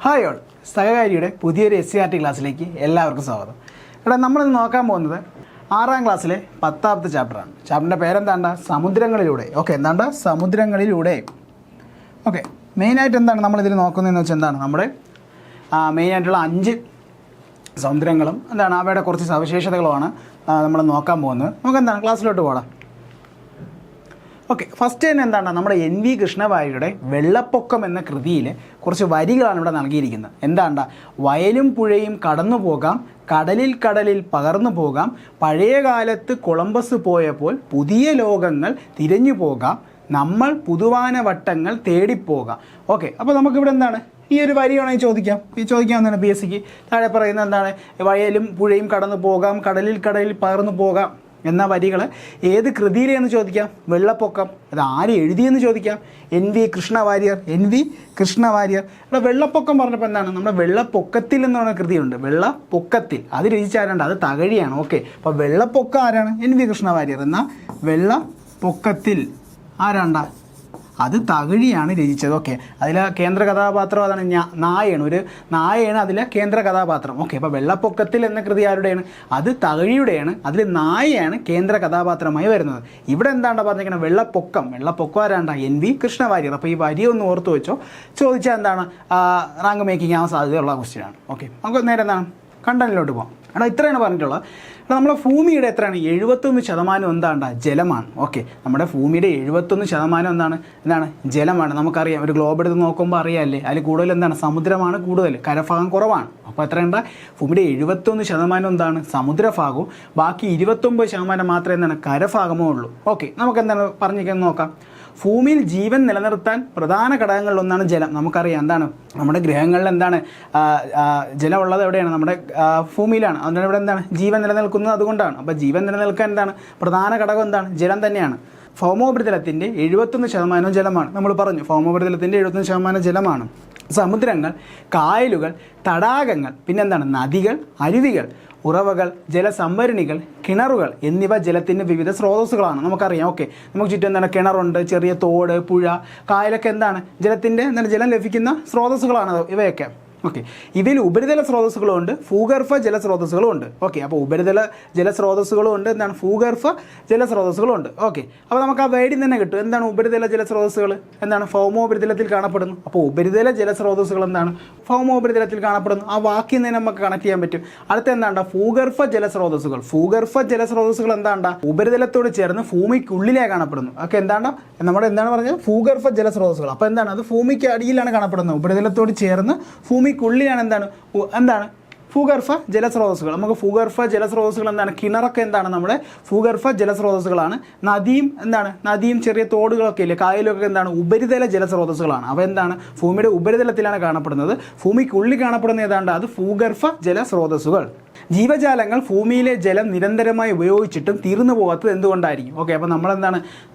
Hi all, സഹകാരിയുടെ പുതിയൊരു SCERT ക്ലാസ്സിലേക്ക് എല്ലാവർക്കും സ്വാഗതം. ഇവിടെ നമ്മളിന്ന് നോക്കാൻ പോകുന്നത് 6ാം ക്ലാസ്സിലെ 10ാമത്തെ ചാപ്റ്ററാണ്. ചാപ്റ്ററിൻ്റെ പേരെന്താണ്ട? സമുദ്രങ്ങളിലൂടെ. ഓക്കെ, എന്താണ്ട? സമുദ്രങ്ങളിലൂടെ. ഓക്കെ, മെയിനായിട്ട് എന്താണ് നമ്മളിതിൽ നോക്കുന്നതെന്ന് വെച്ചാൽ എന്താണ് നമ്മുടെ മെയിനായിട്ടുള്ള 5 സമുദ്രങ്ങളും എന്താണ് അവയുടെ കുറച്ച് സവിശേഷതകളുമാണ് നമ്മൾ നോക്കാൻ പോകുന്നത്. നമുക്കെന്താണ് ക്ലാസ്സിലോട്ട് പോകാം. ഓക്കെ, ഫസ്റ്റ് തന്നെ എന്താണ് നമ്മുടെ NV കൃഷ്ണവാര്യരുടെ വെള്ളപ്പൊക്കം എന്ന കൃതിയിൽ കുറച്ച് വരികളാണ് ഇവിടെ നൽകിയിരിക്കുന്നത്. എന്താണ്ട? വയലും പുഴയും കടന്നു പോകാം, കടലിൽ പകർന്നു പോകാം, പഴയ കാലത്ത് കൊളംബസ് പോയപ്പോൾ പുതിയ ലോകങ്ങൾ തിരഞ്ഞു പോകാം, നമ്മൾ പുതുവാന വട്ടങ്ങൾ തേടിപ്പോകാം. ഓക്കെ, അപ്പോൾ നമുക്കിവിടെ എന്താണ് ഈ ഒരു വരി വേണമെങ്കിൽ ചോദിക്കാവുന്നതാണ് PSCക്ക്. താഴെ പറയുന്നത് എന്താണ്? വയലും പുഴയും കടന്നു പോകാം, കടലിൽ പകർന്നു പോകാം എന്ന വരികൾ ഏത് കൃതിയിലെന്ന് ചോദിക്കാം. വെള്ളപ്പൊക്കം, അത് ആര് എഴുതിയെന്ന് ചോദിക്കാം. NV കൃഷ്ണവാര്യർ. ഇവിടെ വെള്ളപ്പൊക്കം പറഞ്ഞപ്പോൾ എന്താണ്? നമ്മുടെ വെള്ളപ്പൊക്കത്തിൽ എന്ന് പറയുന്ന കൃതിയുണ്ട്. വെള്ളപ്പൊക്കത്തിൽ അത് രചിച്ചാരുണ്ട്, അത് തകഴിയാണ്. ഓക്കെ, അപ്പോൾ വെള്ളപ്പൊക്കം ആരാണ്? NV കൃഷ്ണവാര്യർ. എന്നാൽ വെള്ളപ്പൊക്കത്തിൽ ആരാണ്ടാ? അത് തകഴിയാണ് രചിച്ചത്. ഓക്കെ, അതിലെ കേന്ദ്ര കഥാപാത്രം അതാണ് നായയാണ് അതിലെ കേന്ദ്ര കഥാപാത്രം. ഓക്കെ, അപ്പോൾ വെള്ളപ്പൊക്കത്തിൽ എന്ന കൃതി ആരുടെയാണ്? അത് തകഴിയുടെയാണ്. അതിൽ നായയാണ് കേന്ദ്ര കഥാപാത്രമായി വരുന്നത്. ഇവിടെ എന്താണ്ടാ പറഞ്ഞിരിക്കുന്നത്? വെള്ളപ്പൊക്കം ആരാണ്ടാ? NV കൃഷ്ണവാര്യർ. അപ്പോൾ ഈ വരി ഒന്ന് ഓർത്ത് വെച്ചോ. ചോദിച്ചാൽ എന്താണ് റാങ്ക് മേക്കിംഗ് ആവാൻ സാധ്യതയുള്ള ക്വസ്റ്റ്യനാണ്. ഓക്കെ, നമുക്ക് നേരെ എന്താണ് കണ്ടന്റിലോട്ട് പോകാം. ഇത്രയാണ് പറഞ്ഞിട്ടുള്ളത്. നമ്മുടെ ഭൂമിയുടെ എത്രയാണ്? 71% എന്താണ്ട? ജലമാണ്. ഓക്കെ, നമ്മുടെ ഭൂമിയുടെ 71% എന്താണ്? ജലമാണ്. നമുക്കറിയാം, ഒരു ഗ്ലോബ് എടുത്ത് നോക്കുമ്പോൾ അറിയാമല്ലേ, അതിൽ കൂടുതൽ എന്താണ്? സമുദ്രമാണ് കൂടുതൽ, കരഭാഗം കുറവാണ്. അപ്പോൾ എത്രയുണ്ട? ഭൂമിയുടെ 71% എന്താണ്? സമുദ്രഭാഗവും ബാക്കി 29% മാത്രമേ എന്താണ്? കരഭാഗമോ ഉള്ളൂ. ഓക്കെ, നമുക്ക് എന്താണ് പറഞ്ഞിരിക്കുന്നത് നോക്കാം. ഭൂമിയിൽ ജീവൻ നിലനിർത്താൻ പ്രധാന ഘടകങ്ങളിലൊന്നാണ് ജലം. നമുക്കറിയാം എന്താണ് നമ്മുടെ ഗ്രഹങ്ങളിൽ എന്താണ് ജലമുള്ളത് എവിടെയാണ്? നമ്മുടെ ഭൂമിയിലാണ്. അതുകൊണ്ട് ഇവിടെ എന്താണ് ജീവൻ നിലനിൽക്കുന്നത്? അതുകൊണ്ടാണ്. അപ്പോൾ ജീവൻ നിലനിൽക്കാൻ എന്താണ് പ്രധാന ഘടകം? എന്താണ്? ജലം തന്നെയാണ്. ഭൗമോപരിതലത്തിൻ്റെ 71% ജലമാണ്. നമ്മൾ പറഞ്ഞു ഭൗമോപരിതലത്തിൻ്റെ 71% ജലമാണ്. സമുദ്രങ്ങൾ, കായലുകൾ, തടാകങ്ങൾ, പിന്നെന്താണ് നദികൾ, അരുവികൾ, ഉറവകൾ, ജലസംഭരണികൾ, കിണറുകൾ എന്നിവ ജലത്തിൻ്റെ വിവിധ സ്രോതസ്സുകളാണ്. നമുക്കറിയാം. ഓക്കെ, നമുക്ക് ചുറ്റും എന്താണ്? കിണറുണ്ട്, ചെറിയ തോട്, പുഴ, കായലൊക്കെ എന്താണ്? ജലത്തിൻ്റെ ജലം ലഭിക്കുന്ന സ്രോതസ്സുകളാണ് ഇവയൊക്കെ. ഓക്കെ, ഇവയിൽ ഉപരിതല സ്രോതസ്സുകളുണ്ട്, ഭൂഗർഭ ജലസ്രോതസ്സുകളും ഉണ്ട്. ഓക്കെ, അപ്പോൾ ഉപരിതല ജലസ്രോതസ്സുകളും ഉണ്ട്, എന്താണ്? ഭൂഗർഭ ജലസ്രോതസ്സുകളും ഉണ്ട്. ഓക്കെ, അപ്പോൾ നമുക്ക് ആ വേടി തന്നെ കിട്ടും. എന്താണ് ഉപരിതല ജലസ്രോതസ്സുകൾ? എന്താണ്? ഭൗമോപരിതലത്തിൽ കാണപ്പെടുന്നു. അപ്പോൾ ഉപരിതല ജലസ്രോതസ്സുകൾ എന്താണ്? ഭൗമോപരിതലത്തിൽ കാണപ്പെടുന്നു. ആ വാക്കിൽ നിന്ന് നമുക്ക് കണക്ട് ചെയ്യാൻ പറ്റും. അടുത്ത എന്താണ്ട? ഭൂഗർഭ ജലസ്രോതസ്സുകൾ എന്താണ്ട? ഉപരിതലത്തോട് ചേർന്ന് ഭൂമിക്കുള്ളിലേ കാണപ്പെടുന്നു. ഓക്കെ, എന്താണ് പറഞ്ഞത്? ഭൂഗർഭ ജലസ്രോതസ്സുകൾ. അപ്പോൾ എന്താണ്? അത് ഭൂമിക്ക് അടിയിലാണ് കാണപ്പെടുന്നത്. ഉപരിതലത്തോട് ചേർന്ന് ഭൂമിക്കുള്ളിലാണ് എന്താണ് ഭൂഗർഭ ജലസ്രോതസ്സുകൾ. നമുക്ക് ഭൂഗർഭ ജലസ്രോതസ്സുകൾ എന്താണ്? കിണറൊക്കെ എന്താണ്? നമ്മുടെ ഭൂഗർഭ ജലസ്രോതസ്സുകളാണ്. നദിയും ചെറിയ തോടുകളൊക്കെ ഇല്ലേ, കായലൊക്കെ എന്താണ്? ഉപരിതല ജലസ്രോതസ്സുകളാണ്. അവ എന്താണ്? ഭൂമിയുടെ ഉപരിതലത്തിലാണ് കാണപ്പെടുന്നത്. ഭൂമിക്കുള്ളിൽ കാണപ്പെടുന്ന ഏതാണ്ട് അത് ഭൂഗർഭ ജലസ്രോതസ്സുകൾ. ജീവജാലങ്ങൾ ഭൂമിയിലെ ജലം നിരന്തരമായി ഉപയോഗിച്ചിട്ടും തീർന്നു പോകാത്തത് എന്തുകൊണ്ടായിരിക്കും? ഓക്കെ, അപ്പോൾ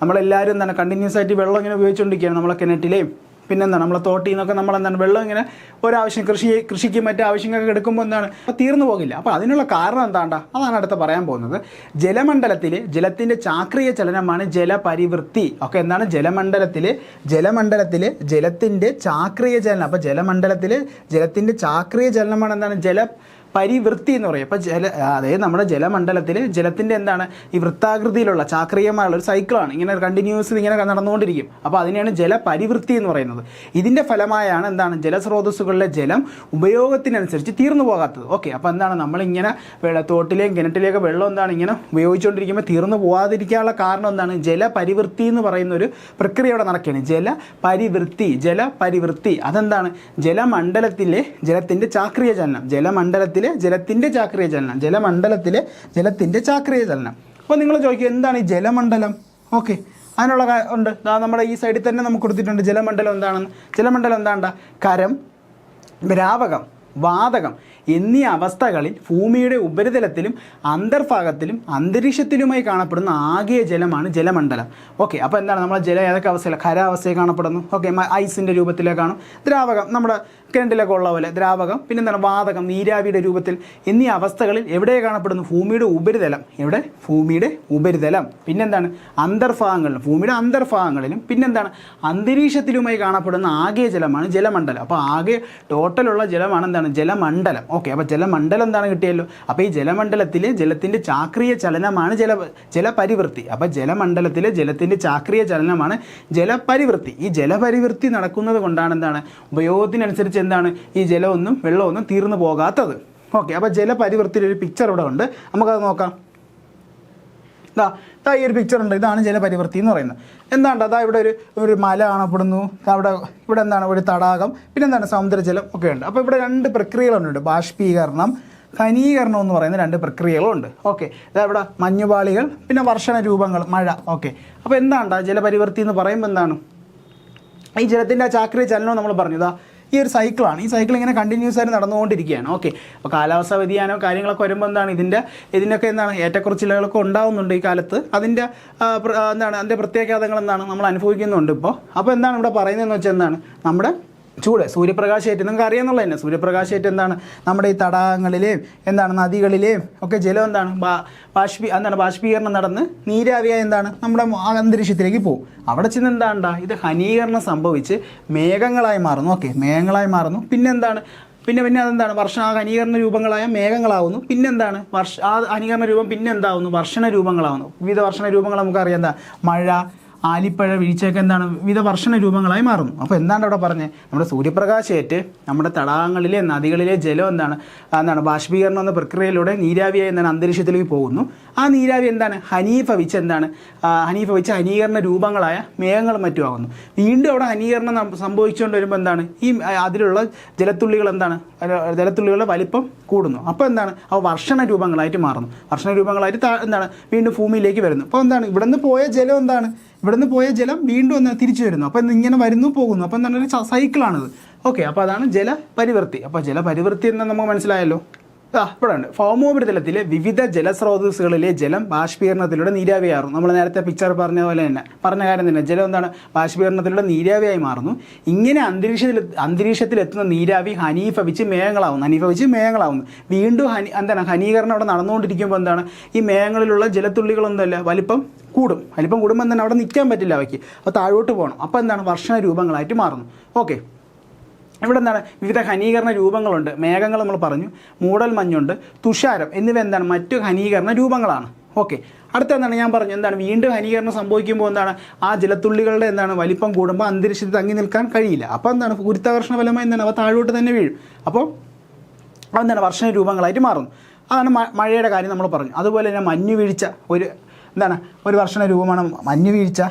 നമ്മളെല്ലാവരും എന്താണ് കണ്ടിന്യൂസ് ആയിട്ട് വെള്ളം ഇങ്ങനെ ഉപയോഗിച്ചുകൊണ്ടിരിക്കുകയാണ്. നമ്മളെ കിണറ്റിലെയും പിന്നെന്താണ് നമ്മളെ തോട്ടിൽ നിന്നൊക്കെ നമ്മളെന്താണ് വെള്ളം ഇങ്ങനെ ഒരാവശ്യം കൃഷിക്ക് മറ്റു ആവശ്യങ്ങൾക്ക് എടുക്കുമ്പോൾ എന്താണ് അപ്പോൾ തീർന്നു പോകില്ല. അപ്പോൾ അതിനുള്ള കാരണം എന്താണ്ടാ? അതാണ് അടുത്ത് പറയാൻ പോകുന്നത്. ജലമണ്ഡലത്തിൽ ജലത്തിൻ്റെ ചാക്രീയ ചലനമാണ് ജലപരിവൃത്തി. ഒക്കെ എന്താണ്? ജലമണ്ഡലത്തിൽ ജലത്തിൻ്റെ ചാക്രീയ ചലനം. അപ്പോൾ ജലമണ്ഡലത്തിൽ ജലത്തിൻ്റെ ചാക്രീയ ചലനമാണ് എന്താണ്? പരിവൃത്തി എന്ന് പറയും. അപ്പോൾ അതായത് നമ്മുടെ ജലമണ്ഡലത്തിൽ ജലത്തിൻ്റെ എന്താണ്? ഈ വൃത്താകൃതിയിലുള്ള ചാക്രീയമായുള്ള ഒരു സൈക്കിളാണ്. ഇങ്ങനെ കണ്ടിന്യൂസ് ഇങ്ങനെ നടന്നുകൊണ്ടിരിക്കും. അപ്പോൾ അതിനെയാണ് ജലപരിവൃത്തി എന്ന് പറയുന്നത്. ഇതിൻ്റെ ഫലമായാണ് എന്താണ്? ജലസ്രോതസ്സുകളിലെ ജലം ഉപയോഗത്തിനനുസരിച്ച് തീർന്നു പോകാത്തത്. ഓക്കെ, അപ്പോൾ എന്താണ്? നമ്മളിങ്ങനെ തോട്ടിലെയും കിണറ്റിലെയൊക്കെ വെള്ളം എന്താണ് ഇങ്ങനെ ഉപയോഗിച്ചുകൊണ്ടിരിക്കുമ്പോൾ തീർന്നു പോകാതിരിക്കാനുള്ള കാരണം എന്താണ്? ജലപരിവൃത്തി എന്ന് പറയുന്ന ഒരു പ്രക്രിയ അവിടെ നടക്കുകയാണ്. ജലപരിവൃത്തി അതെന്താണ്? ജലമണ്ഡലത്തിലെ ജലത്തിൻ്റെ ചാക്രീയ ചലനം. ജലമണ്ഡലത്തിലെ ജലത്തിൻ്റെ ചാക്രീയ ചലനം. അപ്പോൾ നിങ്ങൾ ചോദിക്കും എന്താണ് ഈ ജലമണ്ഡലം? ഓക്കെ, അതിനുള്ള ഉണ്ട്. നമ്മുടെ ഈ സൈഡിൽ തന്നെ നമുക്ക് കൊടുത്തിട്ടുണ്ട് ജലമണ്ഡലം എന്താണെന്ന്. ജലമണ്ഡലം എന്താണ്ട? കരം, ദ്രാവകം, വാതകം എന്നീ അവസ്ഥകളിൽ ഭൂമിയുടെ ഉപരിതലത്തിലും അന്തർഭാഗത്തിലും അന്തരീക്ഷത്തിലുമായി കാണപ്പെടുന്ന ആകെ ജലമാണ് ജലമണ്ഡലം. ഓക്കെ, അപ്പോൾ എന്താണ് നമ്മൾ ജലം ഏതൊക്കെ അവസ്ഥയിൽ? ഖരാവസ്ഥയിൽ കാണപ്പെടുന്നു. ഓക്കെ, ഐസിൻ്റെ രൂപത്തിലേക്ക് കാണും. ദ്രാവകം നമ്മുടെ കിണറ്റിലൊക്കെ ഉള്ള പോലെ ദ്രാവകം, പിന്നെ എന്താണ് വാതകം, നീരാവിയുടെ രൂപത്തിൽ എന്നീ അവസ്ഥകളിൽ എവിടെ കാണപ്പെടുന്നു? ഭൂമിയുടെ ഉപരിതലം. എവിടെ? ഭൂമിയുടെ ഉപരിതലം. പിന്നെന്താണ്? അന്തർഭാഗങ്ങളിലും, ഭൂമിയുടെ അന്തർഭാഗങ്ങളിലും, പിന്നെന്താണ്? അന്തരീക്ഷത്തിലുമായി കാണപ്പെടുന്ന ആകെ ജലമാണ് ജലമണ്ഡലം. അപ്പോൾ ആകെ ടോട്ടലുള്ള ജലമാണ് എന്താണ്? ജലമണ്ഡലം. ഓക്കെ, അപ്പോൾ ജലമണ്ഡലം എന്താണ് കിട്ടിയല്ലോ. അപ്പോൾ ഈ ജലമണ്ഡലത്തിലെ ജലത്തിൻ്റെ ചാക്രീയ ചലനമാണ് ജലപരിവൃത്തി. അപ്പോൾ ജലമണ്ഡലത്തിലെ ജലത്തിൻ്റെ ചാക്രീയ ചലനമാണ് ജലപരിവൃത്തി. ഈ ജലപരിവൃത്തി നടക്കുന്നത് കൊണ്ടാണ് എന്താണ്? ഉപയോഗത്തിനനുസരിച്ച് എന്താണ് ഈ ജലമൊന്നും വെള്ളമൊന്നും തീർന്നു പോകാത്തത്. ഓക്കെ, അപ്പോൾ ജലപരിവൃത്തിയുടെ ഒരു പിക്ചർ ഇവിടെ ഉണ്ട്, നമുക്കത് നോക്കാം. ഈ ഒരു പിക്ചർ ഉണ്ട്, ഇതാണ് ജലപരിവൃത്തി എന്ന് പറയുന്നത്. എന്താണ്? അതാ ഇവിടെ ഒരു മല കാണപ്പെടുന്നു, ഇവിടെ എന്താണ്? ഒരു തടാകം, പിന്നെ എന്താണ്? സമുദ്രജലം ഒക്കെ ഉണ്ട്. അപ്പോൾ ഇവിടെ രണ്ട് പ്രക്രിയകളുണ്ട്, ബാഷ്പീകരണം, ഘനീകരണം എന്ന് പറയുന്ന രണ്ട് പ്രക്രിയകളുണ്ട്. ഓക്കെ, ഇതാ ഇവിടെ മഞ്ഞുപാളികൾ, പിന്നെ വർഷണ രൂപങ്ങൾ, മഴ. ഓക്കെ, അപ്പോൾ എന്താണ് ജലപരിവൃത്തി എന്ന് പറയുമ്പോൾ എന്താണ്? ഈ ജലത്തിൻ്റെ ആ ചാക്രീയ ചലനം നമ്മൾ പറഞ്ഞു. ഈ ഒരു സൈക്കിളാണ്. ഈ സൈക്കിൾ ഇങ്ങനെ കണ്ടിന്യൂസ് ആയിട്ട് നടന്നുകൊണ്ടിരിക്കുകയാണ്. ഓക്കെ, അപ്പോൾ കാലാവസ്ഥ വ്യതിയാനോ കാര്യങ്ങളൊക്കെ വരുമ്പോൾ എന്താണ് ഇതിനൊക്കെ എന്താണ് ഏറ്റക്കുറച്ചിലുകളൊക്കെ ഉണ്ടാകുന്നുണ്ട് ഈ കാലത്ത്. അതിൻ്റെ അതിൻ്റെ പ്രത്യാഘാതങ്ങൾ എന്താണ് നമ്മൾ അനുഭവിക്കുന്നുണ്ട് ഇപ്പോൾ. അപ്പോൾ എന്താണ് ഇവിടെ പറയുന്നതെന്ന് വെച്ചാൽ എന്താണ്? നമ്മുടെ സൂര്യപ്രകാശമേറ്റ്, നിങ്ങൾക്ക് അറിയാമെന്നുള്ള തന്നെ സൂര്യപ്രകാശമേറ്റ് എന്താണ് നമ്മുടെ ഈ തടാകങ്ങളിലെയും എന്താണ് നദികളിലെയും ഒക്കെ ജലം എന്താണ് ബാഷ്പീകരണം നടന്ന് നീരാവിയായി എന്താണ് നമ്മുടെ അന്തരീക്ഷത്തിലേക്ക് പോകും. അവിടെ ചെന്ന് എന്താണ്ടാ ഇത് ഘനീകരണം സംഭവിച്ച് മേഘങ്ങളായി മാറുന്നു. ഓക്കെ, മേഘങ്ങളായി മാറുന്നു. പിന്നെന്താണ്? പിന്നെ അതെന്താണ്? ആ ഘനീകരണ രൂപങ്ങളായ മേഘങ്ങളാവുന്നു. പിന്നെന്താണ്? ആ ഘനീകരണ രൂപം പിന്നെ എന്താവുന്നു? വർഷണ രൂപങ്ങളാവുന്നു. വിവിധ വർഷണ രൂപങ്ങൾ നമുക്കറിയാം. എന്താ? മഴ, ആലിപ്പഴ, വീഴ്ചയൊക്കെ എന്താണ് വിവിധ വർഷണ രൂപങ്ങളായി മാറുന്നു. അപ്പോൾ എന്താണ് അവിടെ പറഞ്ഞത്? നമ്മുടെ സൂര്യപ്രകാശമേറ്റ് നമ്മുടെ തടാകങ്ങളിലെ നദികളിലെ ജലം എന്താണ് ബാഷ്പീകരണം എന്ന പ്രക്രിയയിലൂടെ നീരാവിയായി എന്താണ് അന്തരീക്ഷത്തിലേക്ക് പോകുന്നു. ആ നീരാവി എന്താണ്? ഹനീഭവിച്ച് ഘനീകരണ രൂപങ്ങളായ മേഘങ്ങളും മറ്റുമാകുന്നു. വീണ്ടും അവിടെ ഘനീകരണം സംഭവിച്ചുകൊണ്ട് വരുമ്പോൾ എന്താണ്? ഈ അതിലുള്ള ജലത്തുള്ളികൾ എന്താണ്? ജലത്തുള്ളികളുടെ വലിപ്പം കൂടുന്നു. അപ്പോൾ എന്താണ്? അവ വർഷണ രൂപങ്ങളായിട്ട് മാറുന്നു. വർഷണ രൂപങ്ങളായിട്ട് എന്താണ് വീണ്ടും ഭൂമിയിലേക്ക് വരുന്നു. അപ്പോൾ എന്താണ്? ഇവിടുന്ന് പോയ ജലം എന്താണ്? ഇവിടുന്ന് പോയ ജലം വീണ്ടും തിരിച്ചു വരുന്നു. അപ്പോൾ ഇങ്ങനെ വരുന്നു പോകുന്നു. അപ്പോൾ എന്താണ്? ഒരു സൈക്കിളാണിത്. ഓക്കെ, അപ്പോൾ അതാണ് ജലപരിവൃത്തി. അപ്പോൾ ജലപരിവൃത്തി എന്ന് നമുക്ക് മനസ്സിലായല്ലോ. ഇവിടെ ഉണ്ട്. ഭൗമോപരിതലത്തിലെ വിവിധ ജലസ്രോതസ്സുകളിലെ ജലം ബാഷ്പീകരണത്തിലൂടെ നീരാവിയാറും. നമ്മൾ നേരത്തെ പിക്ചർ പറഞ്ഞ പോലെ തന്നെ പറഞ്ഞ കാര്യം തന്നെ, ജലം എന്താണ്? ബാഷ്പീകരണത്തിലൂടെ നീരാവിയായി മാറുന്നു. ഇങ്ങനെ അന്തരീക്ഷത്തിലെത്തുന്ന നീരാവി ഹനീഭവിച്ച് മേഘങ്ങളാവുന്നു. വീണ്ടും ഘനീകരണം അവിടെ നടന്നുകൊണ്ടിരിക്കുമ്പോൾ എന്താണ്? ഈ മേഘങ്ങളിലുള്ള ജലത്തുള്ളികളൊന്നുമല്ല വലിപ്പം കൂടുമ്പോൾ എന്താണ്? അവിടെ നിൽക്കാൻ പറ്റില്ല അവയ്ക്ക്, അപ്പോൾ താഴോട്ട് പോകണം. അപ്പോൾ എന്താണ്? വർഷണ രൂപങ്ങളായിട്ട് മാറുന്നു. ഓക്കെ, ഇവിടെ എന്താണ്? വിവിധ ഘനീകരണ രൂപങ്ങളുണ്ട്. മേഘങ്ങൾ നമ്മൾ പറഞ്ഞു, മൂടൽ മഞ്ഞുണ്ട്, തുഷാരം എന്നിവ എന്താണ്? മറ്റു ഘനീകരണ രൂപങ്ങളാണ്. ഓക്കെ, അടുത്ത എന്താണ്? ഞാൻ പറഞ്ഞു എന്താണ്? വീണ്ടും ഘനീകരണം സംഭവിക്കുമ്പോൾ എന്താണ്? ആ ജലത്തുള്ളികളുടെ എന്താണ് വലിപ്പം കൂടുമ്പോൾ അന്തരീക്ഷത്തിൽ തങ്ങി നിൽക്കാൻ കഴിയില്ല. അപ്പോൾ എന്താണ്? ഗുരുത്വാകർഷണ ഫലമായി എന്താണ്? അവ താഴോട്ട് തന്നെ വീഴും. അപ്പോൾ അതെന്താണ്? വർഷണ രൂപങ്ങളായിട്ട് മാറുന്നു. അതാണ് മഴയുടെ കാര്യം നമ്മൾ പറഞ്ഞു. അതുപോലെ തന്നെ മഞ്ഞുവീഴ്ച ഒരു വർഷണ രൂപമാണ്. മഞ്ഞുവീഴ്ച,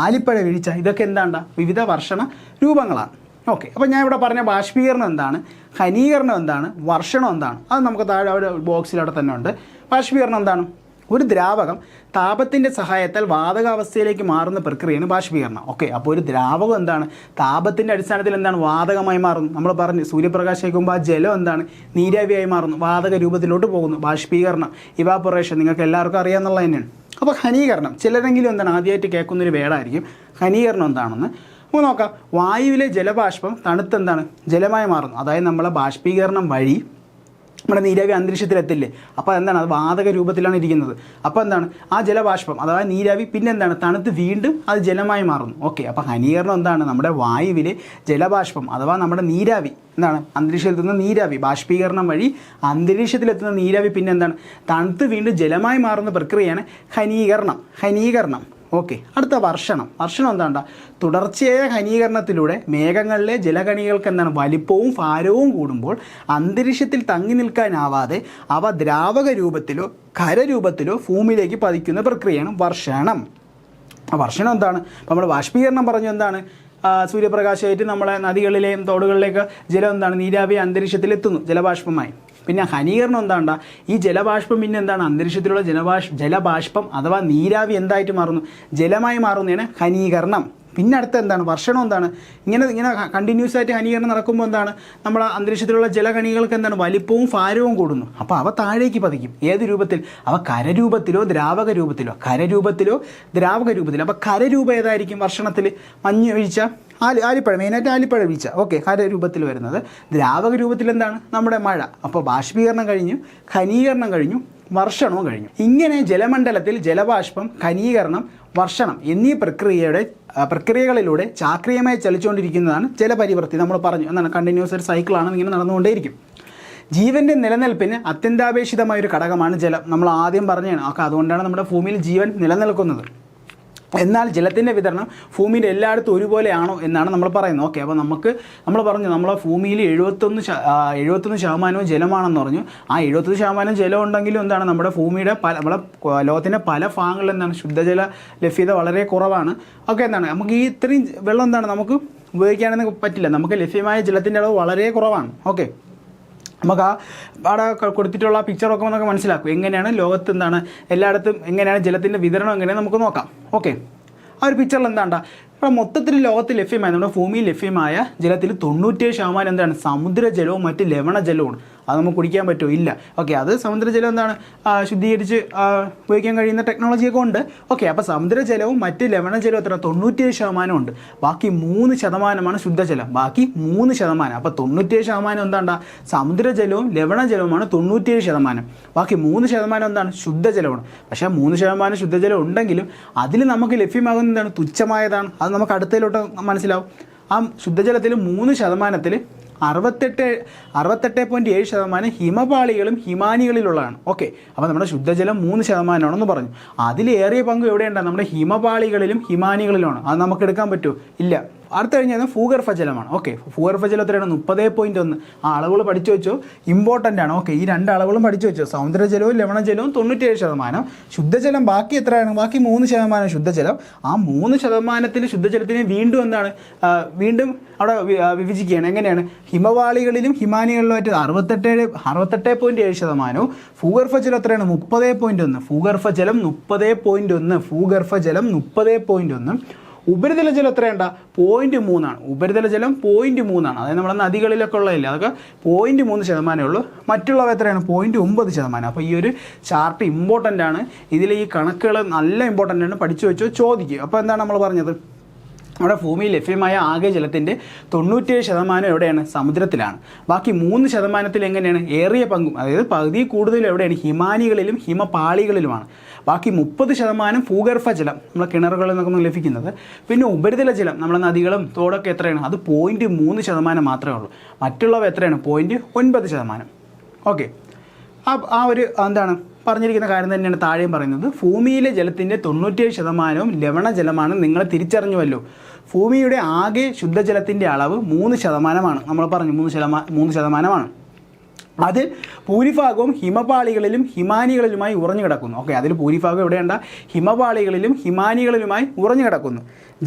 ആലിപ്പഴ വീഴ്ച, ഇതൊക്കെ എന്താണ്ട? വിവിധ വർഷണ രൂപങ്ങളാണ്. ഓക്കെ, അപ്പോൾ ഞാൻ ഇവിടെ പറഞ്ഞ ബാഷ്പീകരണം എന്താണ്, ഘനീകരണം എന്താണ്, വർഷണം എന്താണ്, അത് നമുക്ക് താഴെ അവിടെ ബോക്സിൽ അവിടെ തന്നെ ഉണ്ട്. ബാഷ്പീകരണം എന്താണ്? ഒരു ദ്രാവകം താപത്തിൻ്റെ സഹായത്താൽ വാതകാവസ്ഥയിലേക്ക് മാറുന്ന പ്രക്രിയയാണ് ബാഷ്പീകരണം. ഓക്കെ, അപ്പോൾ ഒരു ദ്രാവകം എന്താണ്? താപത്തിൻ്റെ അടിസ്ഥാനത്തിൽ എന്താണ്? വാതകമായി മാറുന്നു. നമ്മൾ പറഞ്ഞു സൂര്യപ്രകാശിക്കുമ്പോൾ ആ ജലം എന്താണ്? നീരാവിയായി മാറുന്നു, വാതക രൂപത്തിലോട്ട് പോകുന്നു. ബാഷ്പീകരണം, ഇവാപൊറേഷൻ നിങ്ങൾക്ക് എല്ലാവർക്കും അറിയാമെന്നുള്ളത് തന്നെയാണ്. അപ്പോൾ ഘനീകരണം ചിലരെങ്കിലും എന്താണ് ആദ്യമായിട്ട് കേൾക്കുന്നൊരു വേടായിരിക്കും. ഘനീകരണം എന്താണെന്ന് നമുക്ക് നോക്കാം. വായുവിലെ ജലബാഷ്പം തണുത്തെന്താണ്? ജലമായി മാറുന്നു. അതായത് നമ്മളെ ബാഷ്പീകരണം വഴി നമ്മുടെ നീരാവി അന്തരീക്ഷത്തിലെത്തില്ലേ, അപ്പോൾ എന്താണ്? അത് വാതക രൂപത്തിലാണ് ഇരിക്കുന്നത്. അപ്പോൾ എന്താണ്? ആ ജലബാഷ്പം അഥവാ നീരാവി പിന്നെ എന്താണ്? തണുത്ത് വീണ്ടും അത് ജലമായി മാറുന്നു. ഓക്കെ, അപ്പോൾ ഘനീകരണം എന്താണ്? നമ്മുടെ വായുവിലെ ജലബാഷ്പം അഥവാ നമ്മുടെ നീരാവി എന്താണ്? അന്തരീക്ഷത്തിലെത്തുന്ന നീരാവി ബാഷ്പീകരണം വഴി അന്തരീക്ഷത്തിലെത്തുന്ന നീരാവി പിന്നെ എന്താണ്? തണുത്ത് വീണ്ടും ജലമായി മാറുന്ന പ്രക്രിയയാണ് ഘനീകരണം. ഓക്കെ, അടുത്ത വർഷണം എന്താണ്ട? തുടർച്ചയായ ഘനീകരണത്തിലൂടെ മേഘങ്ങളിലെ ജലകണികൾക്ക് എന്താണ്? വലിപ്പവും ഭാരവും കൂടുമ്പോൾ അന്തരീക്ഷത്തിൽ തങ്ങി നിൽക്കാനാവാതെ അവ ദ്രാവക രൂപത്തിലോ ഖരരൂപത്തിലോ ഭൂമിയിലേക്ക് പതിക്കുന്ന പ്രക്രിയയാണ് വർഷണം. വർഷണം എന്താണ്? നമ്മൾ ബാഷ്പീകരണം പറഞ്ഞു എന്താണ്? സൂര്യപ്രകാശമായിട്ട് നമ്മളെ നദികളിലെയും തോടുകളിലേക്ക് ജലം എന്താണ്? നീരാവി അന്തരീക്ഷത്തിലെത്തുന്നു ജലബാഷ്പമായി. പിന്നെ ഘനീകരണം എന്താണ്ട? ഈ ജലബാഷ്പം പിന്നെ എന്താണ്? അന്തരീക്ഷത്തിലുള്ള ജലബാഷ്പം അഥവാ നീരാവി എന്തായിട്ട് മാറുന്നു? ജലമായി മാറുന്നതാണ് ഘനീകരണം. പിന്നെ അടുത്ത എന്താണ് വർഷണം എന്താണ് ഇങ്ങനെ കണ്ടിന്യൂസ് ആയിട്ട് ഘനീകരണം നടക്കുമ്പോൾ എന്താണ് നമ്മുടെ അന്തരീക്ഷത്തിലുള്ള ജലകണികൾക്ക് എന്താണ് വലിപ്പവും ഭാരവും കൂടുന്നു. അപ്പോൾ അവ താഴേക്ക് പതിക്കും. ഏത് രൂപത്തിൽ? അവ കരരൂപത്തിലോ ദ്രാവക രൂപത്തിലോ അപ്പോൾ കരരൂപം ഏതായിരിക്കും? വർഷണത്തിൽ മഞ്ഞ് വീഴ്ച, ആലിപ്പഴം, മെയിനായിട്ട് ആലിപ്പഴ വീഴ്ച. ഓക്കെ, കരരൂപത്തിൽ വരുന്നത്. ദ്രാവക രൂപത്തിൽ എന്താണ്? നമ്മുടെ മഴ. അപ്പോൾ ബാഷ്പീകരണം കഴിഞ്ഞു, ഘനീകരണം കഴിഞ്ഞു, വർഷണവും കഴിഞ്ഞു. ഇങ്ങനെ ജലമണ്ഡലത്തിൽ ജലബാഷ്പം, ഘനീകരണം, വർഷണം എന്നീ പ്രക്രിയകളിലൂടെ ചാക്രികമായി ചലിച്ചുകൊണ്ടിരിക്കുന്നതാണ് ജലപരിവൃത്തി. നമ്മൾ പറഞ്ഞു എന്താണ്? കണ്ടിന്യൂസ് ഒരു സൈക്കിളാണ്, ഇങ്ങനെ നടന്നുകൊണ്ടേയിരിക്കും. ജീവൻ്റെ നിലനിൽപ്പിന് അത്യന്താപേക്ഷിതമായൊരു ഘടകമാണ് ജലം. നമ്മൾ ആദ്യം പറഞ്ഞതാണ്. അതുകൊണ്ടാണ് നമ്മുടെ ഭൂമിയിൽ ജീവൻ നിലനിൽക്കുന്നത്. എന്നാൽ ജലത്തിൻ്റെ വിതരണം ഭൂമിയിൽ എല്ലായിടത്തും ഒരുപോലെയാണോ എന്നാണ് നമ്മൾ പറയുന്നത്. ഓക്കെ, അപ്പോൾ നമ്മൾ പറഞ്ഞു നമ്മളെ ഭൂമിയിൽ 71% ജലമാണെന്ന് പറഞ്ഞു. ആ 71% ജലം ഉണ്ടെങ്കിലും എന്താണ് നമ്മുടെ ഭൂമിയുടെ നമ്മളെ ലോകത്തിൻ്റെ പല ഭാഗങ്ങളിൽ എന്താണ് ശുദ്ധജല ലഭ്യത വളരെ കുറവാണ്. ഓക്കെ, എന്താണ് നമുക്ക് ഈ ഇത്രയും വെള്ളം എന്താണ് നമുക്ക് ഉപയോഗിക്കാനൊന്നും പറ്റില്ല. നമുക്ക് ലഭ്യമായ ജലത്തിൻ്റെ അളവ് വളരെ കുറവാണ്. ഓക്കെ, നമുക്ക് അവിടെ കൊടുത്തിട്ടുള്ള പിക്ചറൊക്കെ നമുക്ക് മനസ്സിലാക്കും എങ്ങനെയാണ് ലോകത്ത് എന്താണ് എല്ലായിടത്തും എങ്ങനെയാണ് ജലത്തിൻ്റെ വിതരണം എങ്ങനെയാണ് നമുക്ക് നോക്കാം. ഓക്കെ, ആ ഒരു പിക്ചറിൽ എന്താണ്ട ഇപ്പോൾ മൊത്തത്തിൽ ലോകത്ത് ലഭ്യമായ നമ്മുടെ ഭൂമിയിൽ ലഭ്യമായ ജലത്തിൽ 97% എന്താണ്? സമുദ്രജലവും മറ്റ് ലവണജലവും. അത് നമുക്ക് കുടിക്കാൻ പറ്റുമോ? ഇല്ല. ഓക്കെ, അത് സമുദ്രജലം എന്താണ് ശുദ്ധീകരിച്ച് ഉപയോഗിക്കാൻ കഴിയുന്ന ടെക്നോളജിയൊക്കെ ഉണ്ട്. ഓക്കെ, അപ്പോൾ സമുദ്രജലവും മറ്റ് ലവണജലവും എത്ര? 97% ഉണ്ട്. ബാക്കി 3% ശുദ്ധജലം. ബാക്കി 3%. അപ്പോൾ 97% എന്താണ്ട? സമുദ്രജലവും ലവണജലവുമാണ് 97%. ബാക്കി 3% എന്താണ്? ശുദ്ധജലമാണ്. പക്ഷേ 3% ശുദ്ധജലം ഉണ്ടെങ്കിലും അതിൽ നമുക്ക് ലഭ്യമാകുന്ന എന്താണ്? തുച്ഛമായതാണ്. അത് നമുക്ക് അടുത്തതിലോട്ട് മനസ്സിലാവും. ആ ശുദ്ധജലത്തിൽ 3%-ൽ 68.7% ഹിമപാളികളും ഹിമാനികളിലുള്ളതാണ്. ഓക്കെ, അപ്പോൾ നമ്മുടെ ശുദ്ധജലം 3%ആണെന്ന് പറഞ്ഞു. അതിലേറിയ പങ്ക് എവിടെയുണ്ടാകും? നമ്മുടെ ഹിമപാളികളിലും ഹിമാനികളിലുമാണ്. അത് നമുക്ക് എടുക്കാൻ പറ്റുമോ? ഇല്ല. അടുത്ത കഴിഞ്ഞാൽ ഭൂഗർഭജലമാണ്. ഓക്കെ, ഭൂഗർഭജലം എത്രയാണ്? 30.1. ആ അളവുകൾ പഠിച്ചു വെച്ചോ, ഇമ്പോർട്ടൻ്റ് ആണ്. ഓക്കെ, ഈ 2 അളവുകളും പഠിച്ചു വെച്ചോ. സമുദ്രജലവും ലവണജലവും 97%. ശുദ്ധജലം ബാക്കി എത്രയാണ്? ബാക്കി 3% ശുദ്ധജലം. ആ 3%-ൽ ശുദ്ധജലത്തിന് വീണ്ടും എന്താണ്? വീണ്ടും അവിടെ വിഭജിക്കുകയാണ്. എങ്ങനെയാണ്? ഹിമപാളികളിലും ഹിമാനികളിലുമായിട്ട് 68.7%. ഭൂഗർഭജലം എത്രയാണ്? 30.1. ഭൂഗർഭജലം 30.1. ഉപരിതല ജലം എത്രയുണ്ട? 0.3 ആണ്. ഉപരിതല ജലം 0.3 ആണ്. അതായത് നമ്മുടെ നദികളിലൊക്കെ ഉള്ളതില്ല, അതൊക്കെ 0.3% ഉള്ളൂ. മറ്റുള്ളവ എത്രയാണ്? 0.9%. അപ്പോൾ ഈ ഒരു ചാർട്ട് ഇമ്പോർട്ടൻ്റ് ആണ്. ഇതിൽ ഈ കണക്കുകൾ നല്ല ഇമ്പോർട്ടൻ്റ് ആണ്. പഠിച്ചു വെച്ചോ, ചോദിക്കുക. അപ്പോൾ എന്താണ് നമ്മൾ പറഞ്ഞത്? നമ്മുടെ ഭൂമിയിൽ ലഭ്യമായ ആകെ ജലത്തിൻ്റെ 97% എവിടെയാണ്? സമുദ്രത്തിലാണ്. ബാക്കി 3%-ൽ എങ്ങനെയാണ്? ഏറിയ പങ്കും, അതായത് പകുതി കൂടുതൽ എവിടെയാണ്? ഹിമാനികളിലും ഹിമപാളികളിലുമാണ്. ബാക്കി 30% ഭൂഗർഭജലം, നമ്മളെ കിണറുകളിൽ നിന്നൊക്കെ ലഭിക്കുന്നത്. പിന്നെ ഉപരിതല ജലം, നമ്മുടെ നദികളും തോടൊക്കെ എത്രയാണ്? അത് 0.3% മാത്രമേ ഉള്ളൂ. മറ്റുള്ളവ എത്രയാണ്? 0.9%. ഓക്കെ, ആ ഒരു എന്താണ് പറഞ്ഞിരിക്കുന്ന കാര്യം തന്നെയാണ് താഴെയും പറയുന്നത്. ഭൂമിയിലെ ജലത്തിൻ്റെ 97% ലവണജലമാണ്. നിങ്ങൾ തിരിച്ചറിഞ്ഞുവല്ലോ. ഭൂമിയുടെ ആകെ ശുദ്ധജലത്തിൻ്റെ അളവ് 3%. നമ്മൾ പറഞ്ഞു 3%. അത് ഭൂരിഭാഗവും ഹിമപാളികളിലും ഹിമാനികളിലുമായി ഉറഞ്ഞു കിടക്കുന്നു. ഓക്കെ, അതിൽ ഭൂരിഭാഗം എവിടെയുണ്ട? ഹിമപാളികളിലും ഹിമാനികളിലുമായി ഉറഞ്ഞു കിടക്കുന്നു.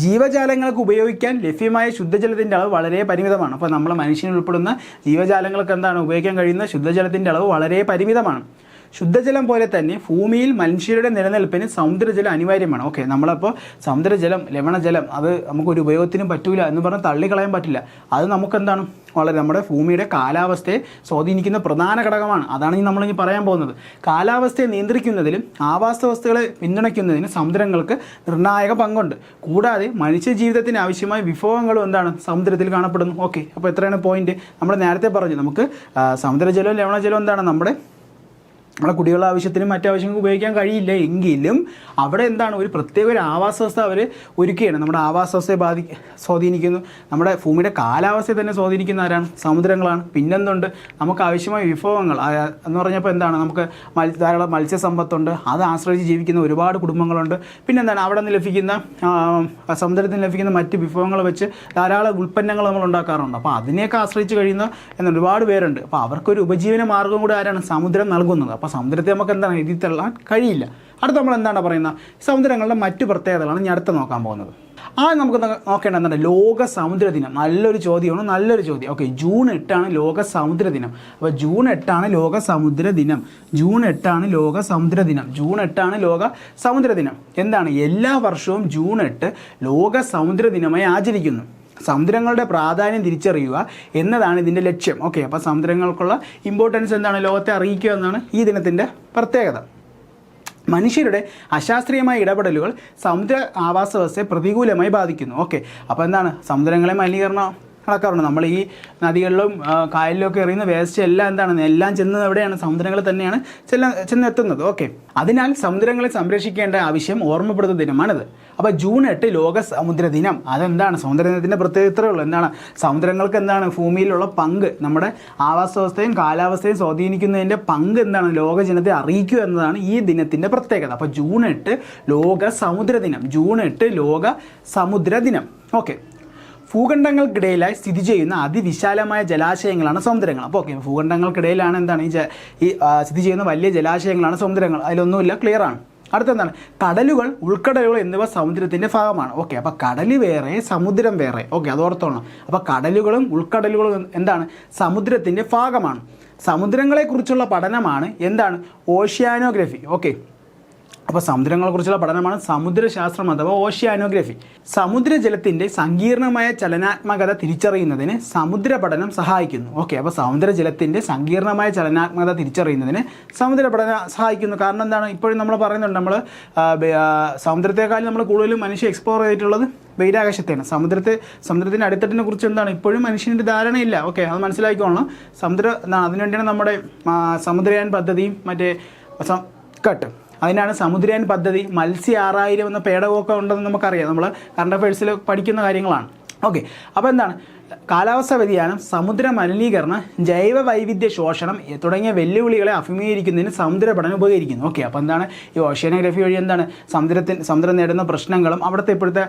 ജീവജാലങ്ങൾക്ക് ഉപയോഗിക്കാൻ ലഭ്യമായ ശുദ്ധജലത്തിൻ്റെ അളവ് വളരെ പരിമിതമാണ്. അപ്പോൾ നമ്മൾ മനുഷ്യൻ ഉൾപ്പെടുന്ന ജീവജാലങ്ങൾക്ക് എന്താണ് ഉപയോഗിക്കാൻ കഴിയുന്ന ശുദ്ധജലത്തിൻ്റെ അളവ് വളരെ പരിമിതമാണ്. ശുദ്ധജലം പോലെ തന്നെ ഭൂമിയിൽ മനുഷ്യരുടെ നിലനിൽപ്പിന് സമുദ്രജലം അനിവാര്യമാണ്. ഓക്കെ, നമ്മളപ്പോൾ സമുദ്രജലം, ലവണജലം അത് നമുക്കൊരു ഉപയോഗത്തിനും പറ്റൂല എന്ന് പറഞ്ഞാൽ തള്ളിക്കളയാൻ പറ്റില്ല. അത് നമുക്കെന്താണ്? വളരെ നമ്മുടെ ഭൂമിയുടെ കാലാവസ്ഥയെ സ്വാധീനിക്കുന്ന പ്രധാന ഘടകമാണ്. അതാണ് നമ്മളിനി പറയാൻ പോകുന്നത്. കാലാവസ്ഥയെ നിയന്ത്രിക്കുന്നതിലും ആവാസ വ്യവസ്ഥകളെ പിന്തുണയ്ക്കുന്നതിനും സമുദ്രങ്ങൾക്ക് നിർണായക പങ്കുണ്ട്. കൂടാതെ മനുഷ്യജീവിതത്തിന് ആവശ്യമായ വിഭവങ്ങളും എന്താണ്? സമുദ്രത്തിൽ കാണപ്പെടുന്നു. ഓക്കെ, അപ്പോൾ എത്രയാണ് പോയിന്റ്? നമ്മൾ നേരത്തെ പറഞ്ഞു നമുക്ക് സമുദ്രജലവും ലവണജലവും എന്താണ്? നമ്മുടെ കുടിവെള്ള ആവശ്യത്തിനും മറ്റാവശ്യങ്ങൾക്ക് ഉപയോഗിക്കാൻ കഴിയില്ല. എങ്കിലും അവിടെ എന്താണ്? ഒരു പ്രത്യേക ഒരു ആവാസ വ്യവസ്ഥ അവർ ഒരുക്കുകയാണ്. നമ്മുടെ ആവാസ വ്യവസ്ഥയെ സ്വാധീനിക്കുന്നു. നമ്മുടെ ഭൂമിയുടെ കാലാവസ്ഥയെ തന്നെ സ്വാധീനിക്കുന്ന ആരാണ്? സമുദ്രങ്ങളാണ്. പിന്നെന്തുണ്ട്? നമുക്ക് ആവശ്യമായ വിഭവങ്ങൾ എന്ന് പറഞ്ഞപ്പോൾ എന്താണ്? നമുക്ക് ധാരാളം മത്സ്യസമ്പത്തുണ്ട്. അത് ആശ്രയിച്ച് ജീവിക്കുന്ന ഒരുപാട് കുടുംബങ്ങളുണ്ട്. പിന്നെന്താണ്? അവിടെ നിന്ന് ലഭിക്കുന്ന സമുദ്രത്തിൽ നിന്ന് ലഭിക്കുന്ന മറ്റ് വിഭവങ്ങൾ വെച്ച് ധാരാളം ഉൽപ്പന്നങ്ങൾ നമ്മൾ ഉണ്ടാക്കാറുണ്ട്. അപ്പോൾ അതിനെയൊക്കെ ആശ്രയിച്ച് കഴിയുന്ന ഒരുപാട് പേരുണ്ട്. അപ്പോൾ അവർക്കൊരു ഉപജീവന മാർഗ്ഗം കൂടെ ആരാണ്? സമുദ്രം നൽകുന്നത്. അപ്പോൾ അപ്പോൾ സമുദ്രത്തെ നമുക്ക് എന്താണ് എഴുതി തള്ളാൻ കഴിയില്ല. അടുത്ത നമ്മൾ എന്താണ് പറയുന്നത്, സമുദ്രങ്ങളുടെ മറ്റു പ്രത്യേകതകളാണ് ഞാൻ അടുത്ത് നോക്കാൻ പോകുന്നത്. നമുക്ക് നോക്കേണ്ടത് എന്താണ്, ലോക സമുദ്ര ദിനം. നല്ലൊരു ചോദ്യമാണ്, നല്ലൊരു ചോദ്യം. ഓക്കെ, ജൂൺ 8 ലോക സമുദ്ര ദിനം. അപ്പോൾ ജൂൺ 8 ലോക സമുദ്ര ദിനം. ജൂൺ 8 ലോക സമുദ്ര ദിനം. ജൂൺ 8 ലോക സമുദ്ര ദിനം. എന്താണ്, എല്ലാ വർഷവും ജൂൺ 8 ലോക സമുദ്ര ദിനമായി ആചരിക്കുന്നു. സമുദ്രങ്ങളുടെ പ്രാധാന്യം തിരിച്ചറിയുക എന്നതാണ് ഇതിൻ്റെ ലക്ഷ്യം. ഓക്കെ, അപ്പോൾ സമുദ്രങ്ങൾക്കുള്ള ഇമ്പോർട്ടൻസ് എന്താണ്, ലോകത്തെ അറിയിക്കുക എന്നതാണ് ഈ ദിനത്തിൻ്റെ പ്രത്യേകത. മനുഷ്യരുടെ അശാസ്ത്രീയമായ ഇടപെടലുകൾ സമുദ്ര ആവാസ വ്യവസ്ഥയെ പ്രതികൂലമായി ബാധിക്കുന്നു. ഓക്കെ, അപ്പോൾ എന്താണ്, സമുദ്രങ്ങളെ മലിനീകരണം നടക്കാറുണ്ട്. നമ്മൾ ഈ നദികളിലും കായലിലൊക്കെ എറിയുന്ന വേസ്റ്റ് എല്ലാം എന്താണ്, എല്ലാം ചെന്നത് എവിടെയാണ്, സമുദ്രങ്ങളിൽ തന്നെയാണ് ചെന്നെത്തുന്നത്. ഓക്കെ, അതിനാൽ സമുദ്രങ്ങളെ സംരക്ഷിക്കേണ്ട ആവശ്യം ഓർമ്മപ്പെടുത്തുന്ന ദിനമാണിത്. അപ്പോൾ ജൂൺ 8 ലോക സമുദ്ര ദിനം. അതെന്താണ്, സമുദ്ര ദിനത്തിൻ്റെ പ്രത്യേകതയുള്ളൂ. എന്താണ്, സമുദ്രങ്ങൾക്ക് എന്താണ് ഭൂമിയിലുള്ള പങ്ക്, നമ്മുടെ ആവാസ വ്യവസ്ഥയും കാലാവസ്ഥയും സ്വാധീനിക്കുന്നതിൻ്റെ പങ്ക് എന്താണ്, ലോക ജനത്തെ അറിയിക്കുക എന്നതാണ് ഈ ദിനത്തിൻ്റെ പ്രത്യേകത. അപ്പോൾ ജൂൺ 8 ലോക സമുദ്ര ദിനം. ജൂൺ 8 ലോക സമുദ്ര ദിനം. ഓക്കെ, ഭൂഖണ്ഡങ്ങൾക്കിടയിലായി സ്ഥിതി ചെയ്യുന്ന അതിവിശാലമായ ജലാശയങ്ങളാണ് സമുദ്രങ്ങൾ. അപ്പോൾ ഓക്കെ, ഭൂഖണ്ഡങ്ങൾക്കിടയിലാണ് എന്താണ് ഈ സ്ഥിതി ചെയ്യുന്ന വലിയ ജലാശയങ്ങളാണ് സമുദ്രങ്ങൾ. അതിലൊന്നുമില്ല, ക്ലിയറാണ്. അടുത്തെന്താണ്, കടലുകൾ, ഉൾക്കടലുകൾ എന്നിവ സമുദ്രത്തിൻ്റെ ഭാഗമാണ്. ഓക്കെ, അപ്പോൾ കടൽ വേറെ, സമുദ്രം വേറെ. ഓക്കെ, അത് ഓർത്തോണം. അപ്പോൾ കടലുകളും ഉൾക്കടലുകളും എന്താണ്, സമുദ്രത്തിൻ്റെ ഭാഗമാണ്. സമുദ്രങ്ങളെക്കുറിച്ചുള്ള പഠനമാണ് എന്താണ്, ഓഷ്യാനോഗ്രഫി. ഓക്കെ, അപ്പോൾ സമുദ്രങ്ങളെക്കുറിച്ചുള്ള പഠനമാണ് സമുദ്രശാസ്ത്രം അഥവാ ഓഷ്യാനോഗ്രഫി. സമുദ്രജലത്തിൻ്റെ സങ്കീർണമായ ചലനാത്മകത തിരിച്ചറിയുന്നതിന് സമുദ്ര പഠനം സഹായിക്കുന്നു. ഓക്കെ, അപ്പോൾ സമുദ്രജലത്തിൻ്റെ സങ്കീർണമായ ചലനാത്മകത തിരിച്ചറിയുന്നതിന് സമുദ്ര പഠനം സഹായിക്കുന്നു. കാരണം എന്താണ്, ഇപ്പോഴും നമ്മൾ പറയുന്നുണ്ട്, നമ്മൾ സമുദ്രത്തെക്കാളും നമ്മൾ കൂടുതലും മനുഷ്യ എക്സ്പ്ലോർ ചെയ്തിട്ടുള്ളത് ബഹിരാകാശത്തെയാണ്. സമുദ്രത്തിൻ്റെ അടിത്തട്ടിനെ കുറിച്ച് എന്താണ് ഇപ്പോഴും മനുഷ്യൻ്റെ ധാരണയില്ല. ഓക്കെ, അത് മനസ്സിലാക്കിക്കോളണം. അതിനുവേണ്ടിയാണ് നമ്മുടെ സമുദ്രയാൻ പദ്ധതിയും മറ്റേ കട്ട്, അതിനാണ് സമുദ്രയാൻ പദ്ധതി. മത്സ്യ 6000 എന്ന പേടകമൊക്കെ ഉണ്ടെന്ന് നമുക്കറിയാം, നമ്മൾ കറണ്ട് അഫയേഴ്സിൽ പഠിക്കുന്ന കാര്യങ്ങളാണ്. ഓക്കെ, അപ്പോൾ എന്താണ്, കാലാവസ്ഥാ വ്യതിയാനം, സമുദ്ര മലിനീകരണം, ജൈവ വൈവിധ്യ ശോഷണം തുടങ്ങിയ വെല്ലുവിളികളെ അഭിമുഖീകരിക്കുന്നതിന് സമുദ്ര പഠനം ഉപകരിക്കുന്നു. ഓക്കെ, അപ്പോൾ എന്താണ്, ഈ ഓഷ്യാനോഗ്രഫി വഴി എന്താണ് സമുദ്രം നേരിടുന്ന പ്രശ്നങ്ങളും അവിടുത്തെ ഇപ്പോഴത്തെ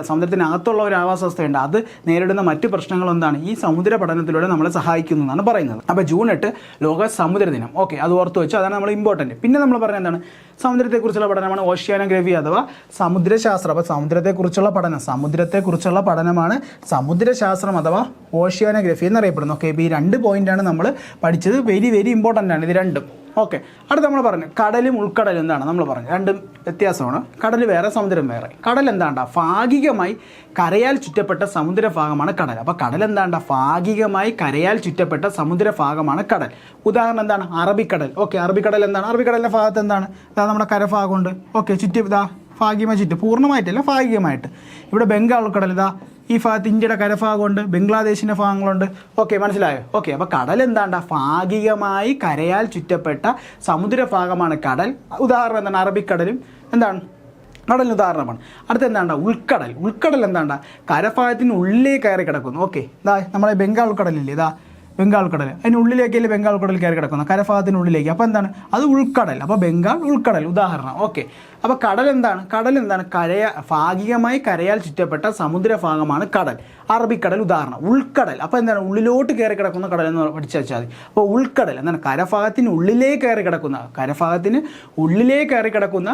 സമുദ്രത്തിനകത്തുള്ള ഒരു ആവാസ വ്യവസ്ഥയുണ്ട്, അത് നേരിടുന്ന മറ്റു പ്രശ്നങ്ങളും എന്താണ് ഈ സമുദ്ര പഠനത്തിലൂടെ നമ്മളെ സഹായിക്കുന്നു എന്നാണ് പറയുന്നത്. അപ്പോൾ ജൂൺ 8 ലോക സമുദ്ര ദിനം. ഓക്കെ, അത് ഓർത്ത് വെച്ചു, അതാണ് നമ്മൾ ഇമ്പോർട്ടൻറ്റ്. പിന്നെ നമ്മൾ പറഞ്ഞത് എന്താണ്, സമുദ്രത്തെക്കുറിച്ചുള്ള പഠനമാണ് ഓഷ്യാനോഗ്രഫി അഥവാ സമുദ്രശാസ്ത്രം. അപ്പോൾ സമുദ്രത്തെക്കുറിച്ചുള്ള പഠനമാണ് സമുദ്രശാസ്ത്രം അഥവാ ഓഷ്യാനോഗ്രഫി എന്നറിയപ്പെടുന്നു. ഓക്കെ, ഇപ്പോൾ ഈ 2 പോയിൻ്റാണ് നമ്മൾ പഠിച്ചത്. വെരി വെരി ഇമ്പോർട്ടൻ്റ് ആണ് ഇത് രണ്ടും. ഓക്കെ, അടുത്ത് നമ്മൾ പറഞ്ഞു കടലും ഉൾക്കടലും എന്താണ്, നമ്മൾ പറഞ്ഞു രണ്ടും വ്യത്യാസമാണ്. കടൽ വേറെ, സമുദ്രം വേറെ. കടൽ എന്താണ്ടാ, ഭാഗികമായി കരയാൽ ചുറ്റപ്പെട്ട സമുദ്രഭാഗമാണ് കടൽ. അപ്പോൾ കടൽ എന്താണ്ടാ, ഭാഗികമായി കരയാൽ ചുറ്റപ്പെട്ട സമുദ്രഭാഗമാണ് കടൽ. ഉദാഹരണം എന്താണ്, അറബിക്കടൽ. ഓക്കെ, അറബിക്കടൽ എന്താണ്, അറബിക്കടലിൻ്റെ ഭാഗത്ത് എന്താണ്, ഇതാ നമ്മുടെ കരഭാഗമുണ്ട്. ഓക്കെ, ചുറ്റും ഇതാ ഭാഗികമായി ചുറ്റും, പൂർണ്ണമായിട്ടല്ല ഭാഗികമായിട്ട്. ഇവിടെ ബംഗാൾ ഉൾക്കടൽ, ഇതാ ഈ ഭാഗത്ത് ഇന്ത്യയുടെ കരഭാഗമുണ്ട്, ബംഗ്ലാദേശിൻ്റെ ഭാഗങ്ങളുണ്ട്. ഓക്കെ, മനസ്സിലായോ? ഓക്കെ, അപ്പോൾ കടൽ എന്താണ്ട, ഭാഗികമായി കരയാൽ ചുറ്റപ്പെട്ട സമുദ്രഭാഗമാണ് കടൽ. ഉദാഹരണം എന്താണ്, അറബിക്കടലും എന്താണ് കടലിന് ഉദാഹരണമാണ്. അടുത്ത എന്താണ്ട, ഉൾക്കടൽ എന്താണ്ട, കരഭാഗത്തിന് ഉള്ളിലേ കയറി കിടക്കുന്നു. ഓക്കെ, ഇതാ നമ്മളെ ബംഗാൾ ഉൾക്കടലില്ലേ, ഇതാ ബംഗാൾ ഉൾക്കടൽ, അതിനുള്ളിലേക്കല്ലേ ബംഗാൾ ഉൾക്കടൽ കയറി കിടക്കുന്നു, കരഭാഗത്തിനുള്ളിലേക്ക്. അപ്പോൾ എന്താണ്, അത് ഉൾക്കടൽ. അപ്പോൾ ബംഗാൾ ഉൾക്കടൽ ഉദാഹരണം. ഓക്കെ, അപ്പോൾ കടൽ എന്താണ്, ഭാഗികമായി കരയാൽ ചുറ്റപ്പെട്ട സമുദ്രഭാഗമാണ് കടൽ. അറബിക്കടൽ ഉദാഹരണം. ഉൾക്കടൽ അപ്പോൾ എന്താണ്, ഉള്ളിലോട്ട് കയറി കിടക്കുന്ന കടൽ എന്ന് പഠിച്ചു വെച്ചാൽ മതി. അപ്പോൾ ഉൾക്കടൽ എന്താണ്, കരഭാഗത്തിന് ഉള്ളിലേ കയറി കിടക്കുന്ന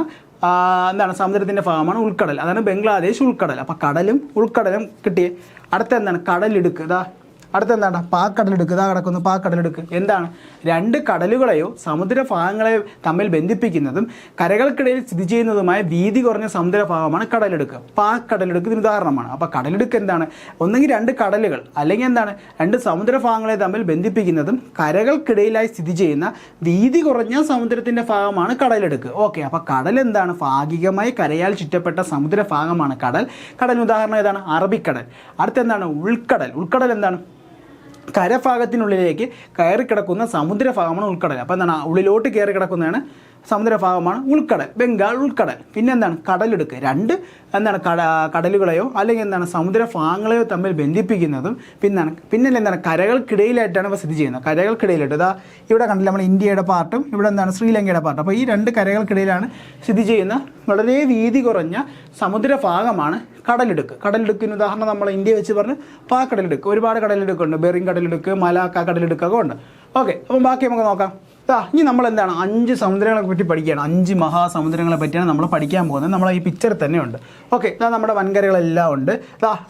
എന്താണ് സമുദ്രത്തിൻ്റെ ഭാഗമാണ് ഉൾക്കടൽ. അതാണ് ബംഗ്ലാദേശ് ഉൾക്കടൽ. അപ്പോൾ കടലും ഉൾക്കടലും കിട്ടിയേ. അടുത്ത എന്താണ്, കടലിടുക്ക്. ഇതാ അടുത്തെന്താണ്, പാക്കടലിടുക്ക്. ഇതാ കിടക്കുന്നു പാക്കടലിടുക്ക്. എന്താണ്, 2 കടലുകളെയോ സമുദ്രഭാഗങ്ങളെയോ തമ്മിൽ ബന്ധിപ്പിക്കുന്നതും കരകൾക്കിടയിൽ സ്ഥിതി ചെയ്യുന്നതുമായ വീതി കുറഞ്ഞ സമുദ്രഭാഗമാണ് കടലിടുക്ക്. പാക്കടലിടുക്ക് ഇതിന് ഉദാഹരണമാണ്. അപ്പോൾ കടലിടുക്ക് എന്താണ്, ഒന്നെങ്കിൽ 2 കടലുകൾ അല്ലെങ്കിൽ എന്താണ് 2 സമുദ്രഭാഗങ്ങളെ തമ്മിൽ ബന്ധിപ്പിക്കുന്നതും കരകൾക്കിടയിലായി സ്ഥിതി ചെയ്യുന്ന വീതി കുറഞ്ഞ സമുദ്രത്തിൻ്റെ ഭാഗമാണ് കടലിടുക്ക്. ഓക്കെ, അപ്പോൾ കടൽ എന്താണ്, ഭാഗികമായി കരയാൽ ചുറ്റപ്പെട്ട സമുദ്രഭാഗമാണ് കടൽ. കടലിന് ഉദാഹരണം ഏതാണ്, അറബിക്കടൽ. അടുത്തെന്താണ്, ഉൾക്കടൽ എന്താണ്, കരഭാഗത്തിനുള്ളിലേക്ക് കയറി കിടക്കുന്ന സമുദ്രഭാഗമാണ് ഉൾക്കടൽ. അപ്പോൾ എന്താണ്, ഉള്ളിലോട്ട് കയറി കിടക്കുന്നതാണ് സമുദ്രഭാഗമാണ് ഉൾക്കടൽ, ബംഗാൾ ഉൾക്കടൽ. പിന്നെ എന്താണ്, കടലിടുക്ക്. 2 എന്താണ് കടലുകളെയോ അല്ലെങ്കിൽ എന്താണ് സമുദ്രഭാഗങ്ങളെയോ തമ്മിൽ ബന്ധിപ്പിക്കുന്നതും പിന്നെ എന്താണ് കരകൾക്കിടയിലായിട്ടാണ് ഇപ്പോൾ സ്ഥിതി ചെയ്യുന്നത്. കരകൾക്കിടയിലായിട്ട് ഇതാ ഇവിടെ കണ്ടില്ല, നമ്മൾ ഇന്ത്യയുടെ പാർട്ടും ഇവിടെ എന്താണ് ശ്രീലങ്കയുടെ പാർട്ടും. അപ്പോൾ ഈ 2 കരകൾക്കിടയിലാണ് സ്ഥിതി ചെയ്യുന്ന വളരെ വീതി കുറഞ്ഞ സമുദ്രഭാഗമാണ് കടലിടുക്ക്. കടലിടുക്കിന് ഉദാഹരണം നമ്മൾ ഇന്ത്യ വെച്ച് പറഞ്ഞ് പാക്കടലിടുക്ക്. ഒരുപാട് കടലിടുക്കുണ്ട്, ബെറിങ് കടലിടുക്ക്, മലാക്ക കടലിടുക്കൊക്കെ ഉണ്ട്. ഓക്കെ, അപ്പം ബാക്കി നമുക്ക് നോക്കാം. ഇനി നമ്മൾ എന്താണ് 5 സമുദ്രങ്ങളെ പറ്റി പഠിക്കുകയാണ്. 5 മഹാസമുദ്രങ്ങളെ പറ്റിയാണ് നമ്മൾ പഠിക്കാൻ പോകുന്നത്. നമ്മൾ ഈ പിക്ചറിൽ തന്നെ ഉണ്ട്. ഓക്കെ, നമ്മുടെ വൻകരകളെല്ലാം ഉണ്ട്.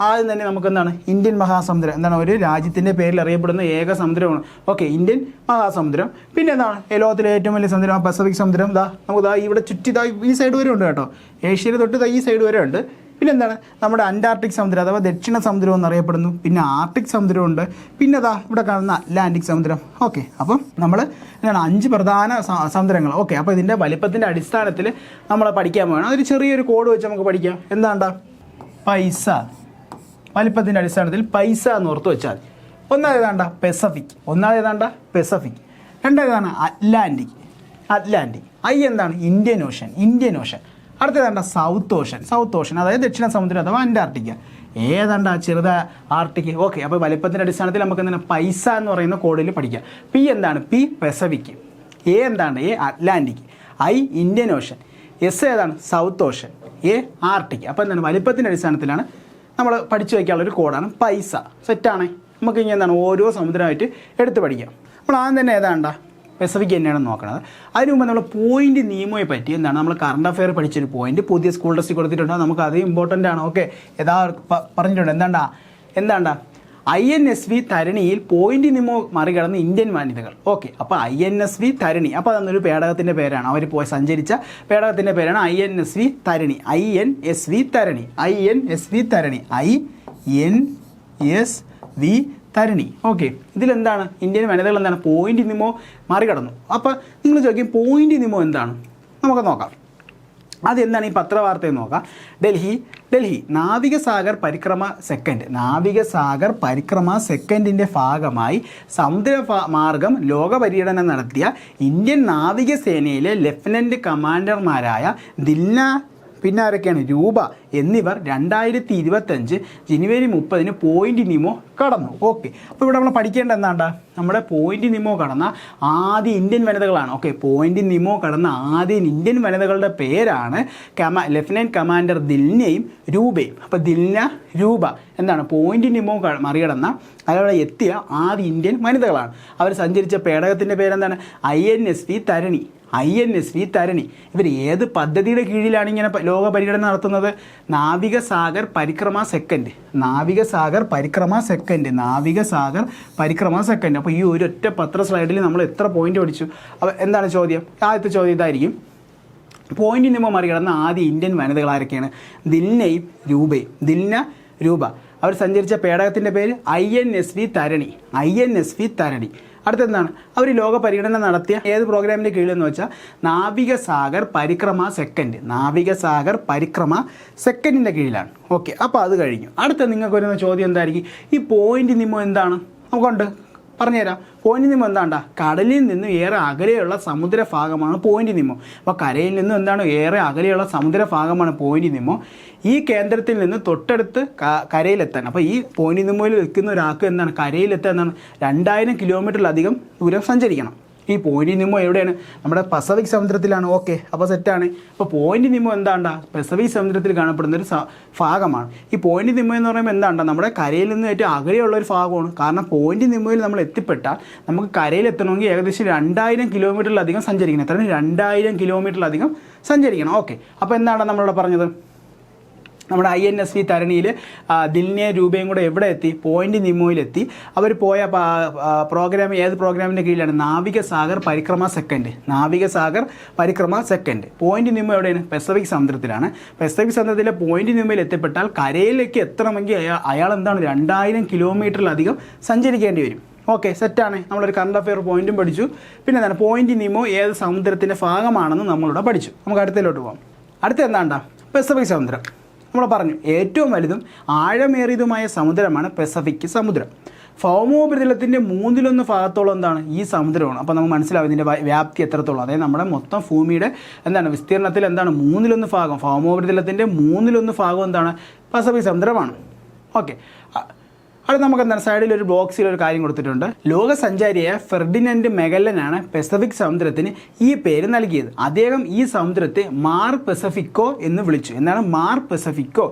ആദ്യം തന്നെ നമുക്ക് എന്താണ് ഇന്ത്യൻ മഹാസമുദ്രം, എന്താണ് ഒരു രാജ്യത്തിൻ്റെ പേരിൽ അറിയപ്പെടുന്ന ഏക സമുദ്രമാണ്. ഓക്കെ, ഇന്ത്യൻ മഹാസമുദ്രം. പിന്നെ എന്താണ് ലോകത്തിലെ ഏറ്റവും വലിയ സമുദ്രം പസഫിക് സമുദ്രം. നമുക്ക് ഇവിടെ ചുറ്റി ഈ സൈഡ് വരെ ഉണ്ട് കേട്ടോ. ഏഷ്യയിൽ തൊട്ട് ഈ സൈഡ് വരെ ഉണ്ട്. പിന്നെ എന്താണ് നമ്മുടെ അന്റാർട്ടിക് സമുദ്രം അഥവാ ദക്ഷിണ സമുദ്രം എന്നറിയപ്പെടുന്നു. പിന്നെ ആർട്ടിക് സമുദ്രമുണ്ട്. പിന്നെ ഇവിടെ കാണുന്ന അറ്റ്ലാന്റിക് സമുദ്രം. ഓക്കെ, അപ്പം നമ്മൾ എന്താണ് 5 പ്രധാന സമുദ്രങ്ങൾ. ഓക്കെ, അപ്പോൾ ഇതിൻ്റെ വലിപ്പത്തിൻ്റെ അടിസ്ഥാനത്തിൽ നമ്മൾ പഠിക്കാൻ പോകണം. അതൊരു ചെറിയൊരു കോഡ് വെച്ച് നമുക്ക് പഠിക്കാം. എന്താണ്ടാ പൈസ, വലിപ്പത്തിൻ്റെ അടിസ്ഥാനത്തിൽ പൈസ എന്ന് ഓർത്ത് വെച്ചാൽ ഒന്നാമതേതാണ്ട പെസഫിക്, പെസഫിക്. രണ്ടാമതാണ് അറ്റ്ലാന്റിക്. എന്താണ് ഇന്ത്യൻ ഓഷൻ. അടുത്തതാണ്ട സൗത്ത് ഓഷൻ അതായത് ദക്ഷിണ സമുദ്രം അഥവാ അന്റാർട്ടിക്ക. ഏതാണ്ട ചെറുത ആർട്ടിക്. ഓക്കെ, അപ്പോൾ വലിപ്പത്തിൻ്റെ അടിസ്ഥാനത്തിൽ നമുക്ക് എന്താണ് പൈസ എന്ന് പറയുന്ന കോഡിൽ പഠിക്കാം. പി എന്താണ് പെസഫിക്. എന്താണ് അറ്റ്ലാന്റിക്. Indian Ocean. ഏതാണ് സൗത്ത് ഓഷൻ. ആർട്ടിക്. അപ്പോൾ എന്താണ് വലിപ്പത്തിൻ്റെ അടിസ്ഥാനത്തിലാണ് നമ്മൾ പഠിച്ചു വയ്ക്കാനുള്ളൊരു കോഡാണ് പൈസ. സെറ്റാണ്. നമുക്ക് ഇനി എന്താണ് ഓരോ സമുദ്രമായിട്ട് എടുത്ത് പഠിക്കാം. അപ്പോൾ ആദ്യം തന്നെ ഏതാണ്ട പെസഫിക് തന്നെയാണ് നോക്കുന്നത്. അതിന് മുമ്പ് നമ്മൾ പോയിന്റ് നിയമയെ പറ്റി എന്താണ് നമ്മൾ കറണ്ട് അഫെയർ പഠിച്ചൊരു പോയിന്റ് പുതിയ സ്കൂൾ ടെസ്റ്റ് കൊടുത്തിട്ടുണ്ട്. നമുക്ക് അത് ഇമ്പോർട്ടൻ്റ് ആണ്. ഓക്കെ, പറഞ്ഞിട്ടുണ്ട്. എന്താണ്ടാ INSV തരണിയിൽ പോയിന്റ് നിയമോ മറികടന്ന് ഇന്ത്യൻ വനിതകൾ. ഓക്കെ, അപ്പോൾ INSV തരണി, അപ്പോൾ അതൊന്നൊരു പേടകത്തിൻ്റെ പേരാണ്. അവർ പോയി സഞ്ചരിച്ച പേടകത്തിൻ്റെ പേരാണ് INSV തരണി. തരണി. ഓക്കെ, ഇതിലെന്താണ് ഇന്ത്യൻ വനിതകൾ എന്താണ് പോയിന്റ് നിയമോ മറികടന്നു. അപ്പോൾ നിങ്ങൾ ചോദിക്കും പോയിന്റ് നിയമോ എന്താണ്, നമുക്ക് നോക്കാം. അതെന്താണ് ഈ പത്രവാർത്തയെന്ന് നോക്കാം. ഡൽഹി നാവികസാഗർ പരിക്രമ സെക്കൻഡിൻ്റെ ഭാഗമായി സമുദ്ര മാർഗം ലോക പര്യടനം നടത്തിയ ഇന്ത്യൻ നാവികസേനയിലെ ലഫ്റ്റനൻറ്റ് കമാൻഡർമാരായ പിന്നെ ആരൊക്കെയാണ് രൂപ എന്നിവർ 2025 ജനുവരി 30 പോയിന്റ് നിമോ കടന്നു. ഓക്കെ, അപ്പോൾ ഇവിടെ നമ്മൾ പഠിക്കേണ്ട എന്താണ്ടാ നമ്മുടെ പോയിന്റ് നിമോ കടന്ന ആദ്യ ഇന്ത്യൻ വനിതകളാണ്. ഓക്കെ, പോയിന്റ് നിമോ കടന്ന ആദ്യ ഇന്ത്യൻ വനിതകളുടെ പേരാണ് ലഫ്റ്റനൻറ്റ് കമാൻഡർ ദിൽനയും രൂപയും. അപ്പോൾ രൂപ എന്താണ് പോയിന്റ് നിമോ മറികടന്ന അവിടെ എത്തിയ ആദ്യ ഇന്ത്യൻ വനിതകളാണ്. അവർ സഞ്ചരിച്ച പേടകത്തിൻ്റെ പേരെന്താണ് INSV തരണി. ഇവർ ഏത് പദ്ധതിയുടെ കീഴിലാണ് ഇങ്ങനെ ലോക പര്യടനം നടത്തുന്നത്? നാവികസാഗർ പരിക്രമ സെക്കൻഡ്. അപ്പോൾ ഈ ഒരൊറ്റ പത്ര സ്ലൈഡിൽ നമ്മൾ എത്ര പോയിന്റ് പഠിച്ചു? അപ്പോൾ എന്താണ് ചോദ്യം? ആദ്യത്തെ ചോദ്യം ഇതായിരിക്കും. പോയിന്റ് നിയമം മറികടന്ന ആദ്യ ഇന്ത്യൻ വനിതകൾ ആരൊക്കെയാണ്? രൂപ. അവർ സഞ്ചരിച്ച പേടകത്തിൻ്റെ പേര് INSV തരണി. അടുത്തെന്താണ് അവർ ലോക പര്യടനം നടത്തിയ ഏത് പ്രോഗ്രാമിൻ്റെ കീഴിലെന്ന് വെച്ചാൽ നാവികസാഗർ പരിക്രമ സെക്കൻഡിൻ്റെ കീഴിലാണ്. ഓക്കെ, അപ്പോൾ അത് കഴിഞ്ഞു. അടുത്ത നിങ്ങൾക്ക് വരുന്ന ചോദ്യം എന്തായിരിക്കും? ഈ പോയിന്റ് നിയമം എന്താണ്? നമുക്കുണ്ട്, പറഞ്ഞുതരാം. പോയിന്റ് നിയമം എന്താണ്ടാ കടലിൽ നിന്നും ഏറെ അകലെയുള്ള സമുദ്രഭാഗമാണ് പോയിന്റ് നിയമം. അപ്പോൾ കരയിൽ നിന്നും എന്താണ് ഏറെ അകലെയുള്ള സമുദ്രഭാഗമാണ് പോയിന്റ് നിയമം. ഈ കേന്ദ്രത്തിൽ നിന്ന് തൊട്ടടുത്ത് കരയിലെത്താൻ, അപ്പോൾ ഈ പോയിന്റ് നിയമയിൽ നിൽക്കുന്ന ഒരാൾക്ക് എന്താണ് കരയിലെത്താൻ എന്താണ് 2000 കിലോമീറ്ററിലധികം ദൂരം സഞ്ചരിക്കണം. ഈ പോയിന്റ് നിമോ എവിടെയാണ്? നമ്മുടെ പസഫിക് സമുദ്രത്തിലാണ്. ഓക്കെ, അപ്പോൾ സെറ്റാണ്. അപ്പോൾ പോയിന്റ് നിമോ എന്താണ്ടാ പസഫിക് സമുദ്രത്തിൽ കാണപ്പെടുന്ന ഒരു ഭാഗമാണ്. ഈ പോയിന്റ് നിമോ എന്ന് പറയുമ്പോൾ എന്താണ്ടാ നമ്മുടെ കരയിൽ നിന്ന് ഏറ്റവും അകലെയുള്ള ഒരു ഭാഗമാണ്. കാരണം പോയിന്റ് നിമോയിൽ നമ്മൾ എത്തിപ്പെട്ടാൽ നമുക്ക് കരയിലെത്തണമെങ്കിൽ ഏകദേശം 2000 കിലോമീറ്ററിലധികം സഞ്ചരിക്കണം. എത്ര? 2000 കിലോമീറ്ററിലധികം സഞ്ചരിക്കണം. ഓക്കെ, അപ്പോൾ എന്താണ് നമ്മളിവിടെ പറഞ്ഞത്? നമ്മുടെ INSV തരണിയിൽ ദിൽനയും രൂപയും കൂടെ എവിടെ എത്തി? പോയിന്റ് നിമോയിലെത്തി. അവർ പോയ പ്രോഗ്രാം ഏത് പ്രോഗ്രാമിൻ്റെ കീഴിലാണ്? നാവികസാഗർ പരിക്രമ സെക്കൻഡ്. പോയിന്റ് നിമോ എവിടെയാണ്? പസഫിക് സമുദ്രത്തിലാണ്. പസഫിക് സമുദ്രത്തിലെ പോയിന്റ് നിമോയിൽ എത്തിപ്പെട്ടാൽ കരയിലേക്ക് എത്തണമെങ്കിൽ അയാൾ എന്താണ് 2000 കിലോമീറ്ററിലധികം സഞ്ചരിക്കേണ്ടി വരും. ഓക്കെ, സെറ്റാണ്. നമ്മളൊരു കറണ്ട് അഫെയർ പോയിന്റും പഠിച്ചു. പിന്നെ എന്താണ് പോയിന്റ് നിമോ ഏത് സമുദ്രത്തിൻ്റെ ഭാഗമാണെന്ന് നമ്മളിവിടെ പഠിച്ചു. നമുക്ക് അടുത്തതിലോട്ട് പോകാം. അടുത്ത എന്താണ്ടാ പസഫിക് സമുദ്രം. നമ്മൾ പറഞ്ഞു ഏറ്റവും വലുതും ആഴമേറിയതുമായ സമുദ്രമാണ് പസഫിക് സമുദ്രം. ഭൗമോപരിതലത്തിൻ്റെ 1/3 ഭാഗത്തോളം എന്താണ് ഈ സമുദ്രമാണ്. അപ്പോൾ നമുക്ക് മനസ്സിലാവും ഇതിൻ്റെ വ്യാപ്തി എത്രത്തോളം. അതായത് നമ്മുടെ മൊത്തം ഭൂമിയുടെ എന്താണ് വിസ്തീർണത്തിൽ എന്താണ് 1/3 ഭാഗം, ഭൗമോപരിതലത്തിൻ്റെ 1/3 ഭാഗം എന്താണ് പസഫിക് സമുദ്രമാണ്. ഓക്കെ, അത് നമുക്ക് എന്താണ് സൈഡിൽ ഒരു ബോക്സിൽ ഒരു കാര്യം കൊടുത്തിട്ടുണ്ട്. ലോക സഞ്ചാരിയായ ഫെർഡിനൻഡ് മെഗല്ലനാണ് പസഫിക് സമുദ്രത്തിന് ഈ പേര് നൽകിയത്. അദ്ദേഹം ഈ സമുദ്രത്തെ മാർ പസഫിക്കോ എന്ന് വിളിച്ചു. എന്താണ് മാർ പസഫിക്കോ?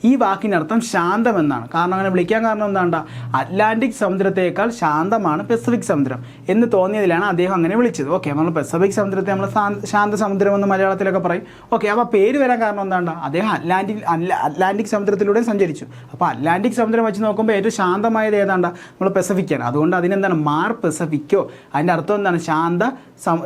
ഈ വാക്കിനർത്ഥം ശാന്തം എന്നാണ്. കാരണം അങ്ങനെ വിളിക്കാൻ കാരണം എന്താണ്ട, അറ്റ്ലാന്റിക് സമുദ്രത്തേക്കാൾ ശാന്തമാണ് പസഫിക് സമുദ്രം എന്ന് തോന്നിയതിലാണ് അദ്ദേഹം അങ്ങനെ വിളിച്ചത്. ഓക്കെ, നമ്മൾ പസഫിക് സമുദ്രത്തെ നമ്മൾ ശാന്ത സമുദ്രം എന്ന് മലയാളത്തിലൊക്കെ പറയും. ഓക്കെ, അപ്പോൾ പേര് വരാൻ കാരണം എന്താണ്ട, അദ്ദേഹം അറ്റ്ലാന്റിക് സമുദ്രത്തിലൂടെ സഞ്ചരിച്ചു. അപ്പോൾ അറ്റ്ലാന്റിക് സമുദ്രം വെച്ച് നോക്കുമ്പോൾ ഏറ്റവും ശാന്തമായത് ഏതാണ്ട, നമ്മൾ പസഫിക്കാണ്. അതുകൊണ്ട് അതിനെന്താണ് മാർ പസഫിക്കോ, അതിൻ്റെ അർത്ഥം എന്താണ്,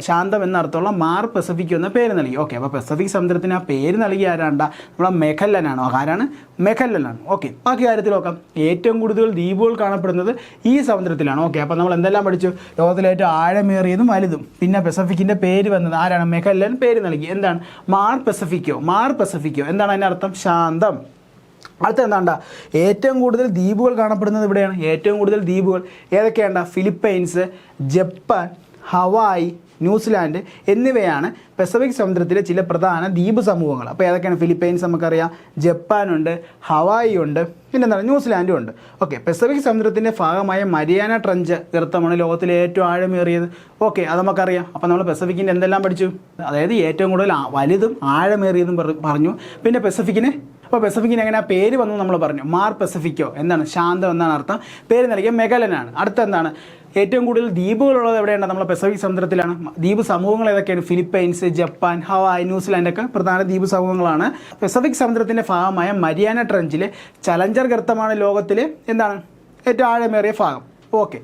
ശാന്തം എന്നർത്ഥമുള്ള മാർ പസഫിക്കോ എന്ന പേര് നൽകി. ഓക്കെ, അപ്പോൾ പസഫിക് സമുദ്രത്തിന് ആ പേര് നൽകിയ ആരാണ്ട, നമ്മളെ മെഗല്ലനാണ്. ആരാണ്? മെഗല്ലനാണ്. ഓക്കെ, ബാക്കി കാര്യത്തിൽ നോക്കാം. ഏറ്റവും കൂടുതൽ ദ്വീപുകൾ കാണപ്പെടുന്നത് ഈ സമുദ്രത്തിലാണ്. ഓക്കെ, അപ്പോൾ നമ്മൾ എന്തെല്ലാം പഠിച്ചു? ലോകത്തിലെ ഏറ്റവും ആഴമേറിയതും വലുതും. പിന്നെ പസഫിക്കിൻ്റെ പേര് വന്നത് ആരാണ്? മെഗല്ലൻ പേര് നൽകി. എന്താണ്? മാർ പസഫിക്കോ. മാർ പസഫിക്കോ എന്താണ് അതിൻ്റെ അർത്ഥം? ശാന്തം. അടുത്ത എന്താണ്ട, ഏറ്റവും കൂടുതൽ ദ്വീപുകൾ കാണപ്പെടുന്നത് ഇവിടെയാണ്. ഏറ്റവും കൂടുതൽ ദ്വീപുകൾ ഏതൊക്കെയാണ്ട? ഫിലിപ്പൈൻസ്, ജപ്പാൻ, ഹവായി, ന്യൂസിലാൻഡ് എന്നിവയാണ് പസഫിക് സമുദ്രത്തിലെ ചില പ്രധാന ദ്വീപ് സമൂഹങ്ങൾ. അപ്പോൾ ഏതൊക്കെയാണ്? ഫിലിപ്പൈൻസ് നമുക്കറിയാം, ജപ്പാനുണ്ട്, ഹവായി ഉണ്ട്, പിന്നെന്താണ്, ന്യൂസിലാൻഡും ഉണ്ട്. ഓക്കെ, പസഫിക് സമുദ്രത്തിൻ്റെ ഭാഗമായ മരിയാന ട്രഞ്ച് ഗർത്തമാണ് ലോകത്തിലെ ഏറ്റവും ആഴമേറിയത്. ഓക്കെ, അത് നമുക്കറിയാം. അപ്പോൾ നമ്മൾ പസഫിക്കിൻ്റെ എന്തെല്ലാം പഠിച്ചു? അതായത് ഏറ്റവും കൂടുതൽ വലുതും ആഴമേറിയതും പറഞ്ഞു. പിന്നെ പസഫിക്കിന്, അപ്പോൾ പസഫിക്കിന് എങ്ങനെ ആ പേര് വന്നു നമ്മൾ പറഞ്ഞു? മാർ പസഫിക്കോ എന്താണ്? ശാന്തം എന്നാണ് അർത്ഥം. പേര് നൽകിയ മെഗല്ലനാണ്. അടുത്ത എന്താണ്? ഏറ്റവും കൂടുതൽ ദ്വീപുകളുള്ളത് എവിടെയാണ്? നമ്മൾ പസഫിക് സമുദ്രത്തിലാണ്. ദ്വീപ് സമൂഹങ്ങൾ ഏതൊക്കെയാണ്? ഫിലിപ്പൈൻസ്, ജപ്പാൻ, ഹവായ്, ന്യൂസിലാൻഡ് ഒക്കെ പ്രധാന ദ്വീപ് സമൂഹങ്ങളാണ്. പസഫിക് സമുദ്രത്തിൻ്റെ ഭാഗമായ മരിയാന ട്രഞ്ചിലെ ചലഞ്ചർ ഗർത്തമാണ് ലോകത്തിലെ എന്താണ് ഏറ്റവും ആഴമേറിയ ഭാഗം. ഓക്കെ,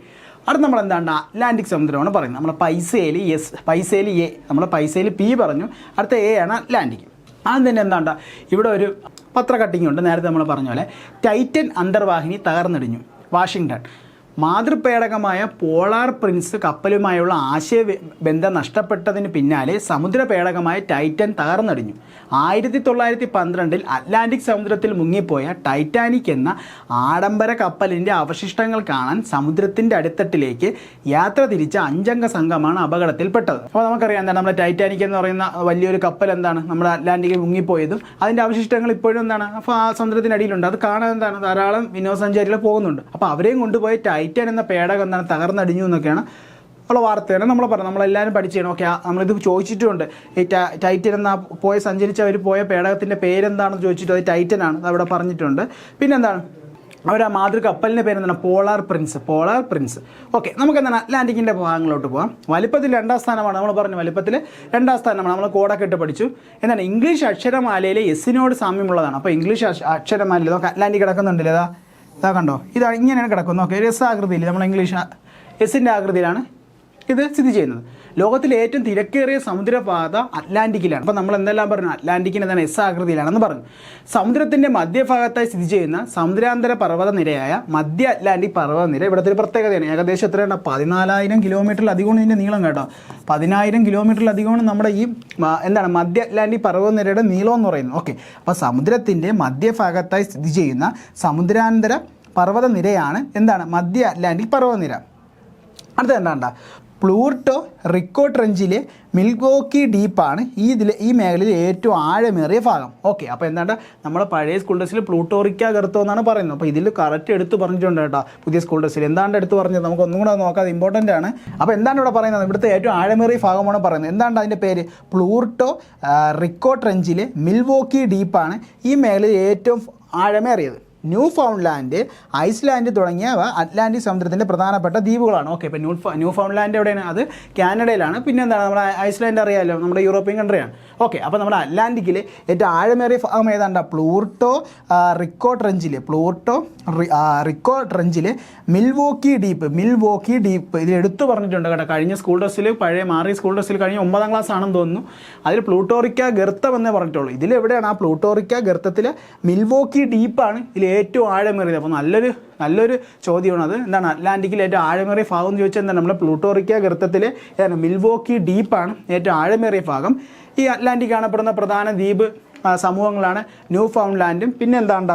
അടുത്ത് നമ്മൾ എന്താണ്? അറ്റ്ലാന്റിക് സമുദ്രമാണ് പറയുന്നത്. നമ്മൾ പൈസയിൽ എസ്, പൈസയിൽ എ, നമ്മൾ പൈസയിൽ പി പറഞ്ഞു. അടുത്ത എ ആണ് അറ്റ്ലാന്റിക്. ആദ്യം തന്നെ എന്താണ്ട, ഇവിടെ ഒരു പത്ര കട്ടിങ് ഉണ്ട്. നേരത്തെ നമ്മൾ പറഞ്ഞ പോലെ ടൈറ്റൻ അന്തർവാഹിനി തകർന്നിടിഞ്ഞു. വാഷിങ്ടൺ. മാതൃപേടകമായ പോളാർ പ്രിൻസ് കപ്പലുമായുള്ള ആശയബന്ധം നഷ്ടപ്പെട്ടതിന് പിന്നാലെ സമുദ്രപേടകമായ ടൈറ്റൻ തകർന്നടിഞ്ഞു. 1912 അറ്റ്ലാന്റിക് സമുദ്രത്തിൽ മുങ്ങിപ്പോയ ടൈറ്റാനിക് എന്ന ആഡംബര കപ്പലിൻ്റെ അവശിഷ്ടങ്ങൾ കാണാൻ സമുദ്രത്തിൻ്റെ അടിത്തട്ടിലേക്ക് യാത്ര തിരിച്ച 5 അംഗ സംഘമാണ് അപകടത്തിൽപ്പെട്ടത്. അപ്പോൾ നമുക്കറിയാം എന്താണ്, നമ്മുടെ ടൈറ്റാനിക് എന്ന് പറയുന്ന വലിയൊരു കപ്പൽ എന്താണ് നമ്മുടെ അറ്റ്ലാന്റിക്കിൽ മുങ്ങിപ്പോയതും അതിൻ്റെ അവശിഷ്ടങ്ങൾ ഇപ്പോഴും എന്താണ് അപ്പോൾ ആ സമുദ്രത്തിനടിയിലുണ്ട്. അത് കാണാൻ എന്താണ് ധാരാളം വിനോദസഞ്ചാരികൾ പോകുന്നുണ്ട്. അപ്പോൾ അവരെയും കൊണ്ടുപോയി ടൈറ്റൻ എന്ന പേടകം എന്താണ് തകർന്നടിഞ്ഞു എന്നൊക്കെയാണ് ഉള്ള വാർത്തയാണ് നമ്മൾ പറഞ്ഞത്. നമ്മളെല്ലാവരും പഠിച്ചാണ്. ഓക്കെ, നമ്മളിത് ചോദിച്ചിട്ടുമുണ്ട്. ഈ ടൈറ്റൻ എന്ന സഞ്ചരിച്ചവർ പോയ പേടകത്തിൻ്റെ പേരെന്താണെന്ന് ചോദിച്ചിട്ട് അത് ടൈറ്റനാണ്, അത് അവിടെ പറഞ്ഞിട്ടുണ്ട്. പിന്നെന്താണ്, അവർ ആ മാതൃകപ്പലിൻ്റെ പേരെന്താണ്? Polar Prince. Polar Prince. Okay, നമുക്ക് എന്താണ് അറ്റ്ലാന്റിക്കിൻ്റെ ഭാഗങ്ങളിലോട്ട് പോകാം. വലിപ്പത്തിൽ 2ാം സ്ഥാനമാണ്. നമ്മൾ പറഞ്ഞു വലിപ്പത്തിൽ 2ാം സ്ഥാനമാണ്. നമ്മൾ കോഡൊക്കെ ഇട്ട് പഠിച്ചു. എന്താണ്? ഇംഗ്ലീഷ് അക്ഷരമാലയിലെ എസിനോട് സാമ്യമുള്ളതാണ്. അപ്പോൾ ഇംഗ്ലീഷ് അക്ഷരമാലയിൽ നമുക്ക് അറ്റ്ലാന്റിക് കിടക്കുന്നുണ്ടല്ലേ, ഇതാ കണ്ടോ, ഇതാണ് ഇങ്ങനെയാണ് കിടക്കുന്നത്. ഓക്കെ, രസാകൃതിയിൽ നമ്മൾ ഇംഗ്ലീഷ് എസിൻ്റെ ആകൃതിയിലാണ് ഇത് സ്ഥിതി ചെയ്യുന്നത്. ലോകത്തിലെ ഏറ്റവും തിരക്കേറിയ സമുദ്രപാത അറ്റ്ലാന്റിക്കിലാണ്. അപ്പോൾ നമ്മൾ എന്തെല്ലാം പറഞ്ഞു? അറ്റ്ലാന്റിക്കിന് എന്താണ് എസ് ആകൃതിയിലാണെന്ന് പറഞ്ഞു. സമുദ്രത്തിൻ്റെ മധ്യഭാഗത്തായി സ്ഥിതി ചെയ്യുന്ന സമുദ്രാന്തര പർവ്വത നിരയായ മധ്യ അറ്റ്ലാന്റിക് പർവ്വത നിര ഇവിടുത്തെ ഒരു പ്രത്യേകതയാണ്. ഏകദേശം എത്രയാണ്? 14,000 കിലോമീറ്ററിലധികമാണ് ഇതിൻ്റെ നീളം കേട്ടോ. 10,000 കിലോമീറ്ററിലധികമാണ് നമ്മുടെ ഈ എന്താണ് മധ്യ അറ്റ്ലാന്റിക് പർവ്വത നിരയുടെ നീളം എന്ന് പറയുന്നത്. ഓക്കെ, അപ്പോൾ സമുദ്രത്തിൻ്റെ മധ്യഭാഗത്തായി സ്ഥിതി ചെയ്യുന്ന സമുദ്രാന്തര പർവ്വത നിരയാണ് എന്താണ് മധ്യ അറ്റ്ലാന്റിക് പർവ്വത നിര. അടുത്ത എന്താണ്ട, പ്ലൂട്ടോ റിക്കോ ട്രെഞ്ചിലെ മിൽവോക്കി ഡീപ്പാണ് ഈ മേഖലയിൽ ഏറ്റവും ആഴമേറിയ ഭാഗം. ഓക്കെ, അപ്പോൾ എന്താണ്ട് നമ്മുടെ പഴയ സ്കൂൾ ടെസ്റ്റിൽ പ്ലൂട്ടോറിക്ക ഗർത്തോ എന്നാണ് പറയുന്നത്. അപ്പോൾ ഇതിൽ കറക്റ്റ് എടുത്ത് പറഞ്ഞിട്ടുണ്ട് കേട്ടോ പുതിയ സ്കൂൾ ടെസ്റ്റിൽ. എന്താണ് എടുത്ത് പറഞ്ഞത്? നമുക്ക് ഒന്നും കൂടെ നോക്കാം, അത് ഇമ്പോർട്ടൻ്റ് ആണ്. അപ്പോൾ എന്താണ് ഇവിടെ പറയുന്നത്? ഇവിടുത്തെ ഏറ്റവും ആഴമേറിയ ഭാഗമാണ് പറയുന്നത്. എന്താണ് അതിൻ്റെ പേര്? പ്ലൂട്ടോ റിക്കോ ട്രെഞ്ചിലെ മിൽവോക്കി ഡീപ്പാണ് ഈ മേഖലയിൽ ഏറ്റവും ആഴമേറിയത്. ന്യൂ ഫൗണ്ട്ലാൻഡ്, ഐസ്ലാൻഡ് തുടങ്ങിയവ അറ്റ്ലാന്റിക് സമുദ്രത്തിൻ്റെ പ്രധാനപ്പെട്ട ദ്വീപുകളാണ്. ഓക്കെ, ഇപ്പോൾ ന്യൂ ഫൗണ്ട്ലാൻഡ് എവിടെയാണ്? അത് കാനഡയിലാണ്. പിന്നെ എന്താണ് നമ്മുടെ ഐസ്ലാൻഡ് അറിയാമല്ലോ, നമ്മുടെ യൂറോപ്യൻ കൺട്രിയാണ്. ഓക്കെ, അപ്പോൾ നമ്മുടെ അറ്റ്ലാന്റിക്കിൽ ഏറ്റവും ആഴമേറിയ ഭാഗം ഏതാണ്ട് പ്ലൂട്ടോ റിക്കോ ട്രെഞ്ചിലെ മിൽവോക്കി ഡീപ്പ് ഇതിൽ എടുത്തു പറഞ്ഞിട്ടുണ്ട് കേട്ടോ. കഴിഞ്ഞ സ്കൂൾ ടെസ്റ്റിൽ മാറിയ സ്കൂൾ ടെസ്റ്റിൽ കഴിഞ്ഞ 9ാം ക്ലാസ് ആണെന്ന് തോന്നുന്നു. അതിൽ പ്ലൂട്ടോറിക്ക ഗർത്തം എന്നേ പറഞ്ഞിട്ടുള്ളൂ. ഇതിലെവിടെയാണ് ആ പ്ലൂട്ടോറിക്ക ഗർത്തത്തിൽ മിൽവോക്കി ഡീപ്പാണ് ഇതിൽ ഏറ്റവും ആഴമേറിയത്. അപ്പോൾ നല്ലൊരു ചോദ്യമാണ് അത്. എന്താണ് അറ്റ്ലാന്റിക്കിൽ ഏറ്റവും ആഴമേറിയ ഭാഗം എന്ന് ചോദിച്ചാൽ എന്താണ് നമ്മുടെ പ്ലൂട്ടോറിക്ക ഗർത്തത്തിലെ മിൽവോക്കി ഡീപ്പാണ് ഏറ്റവും ആഴമേറിയ ഭാഗം. ഈ അറ്റ്ലാന്റിക് കാണപ്പെടുന്ന പ്രധാന ദ്വീപ് സമൂഹങ്ങളാണ് ന്യൂ ഫൗണ്ട്ലാൻഡും പിന്നെ എന്താണ്ട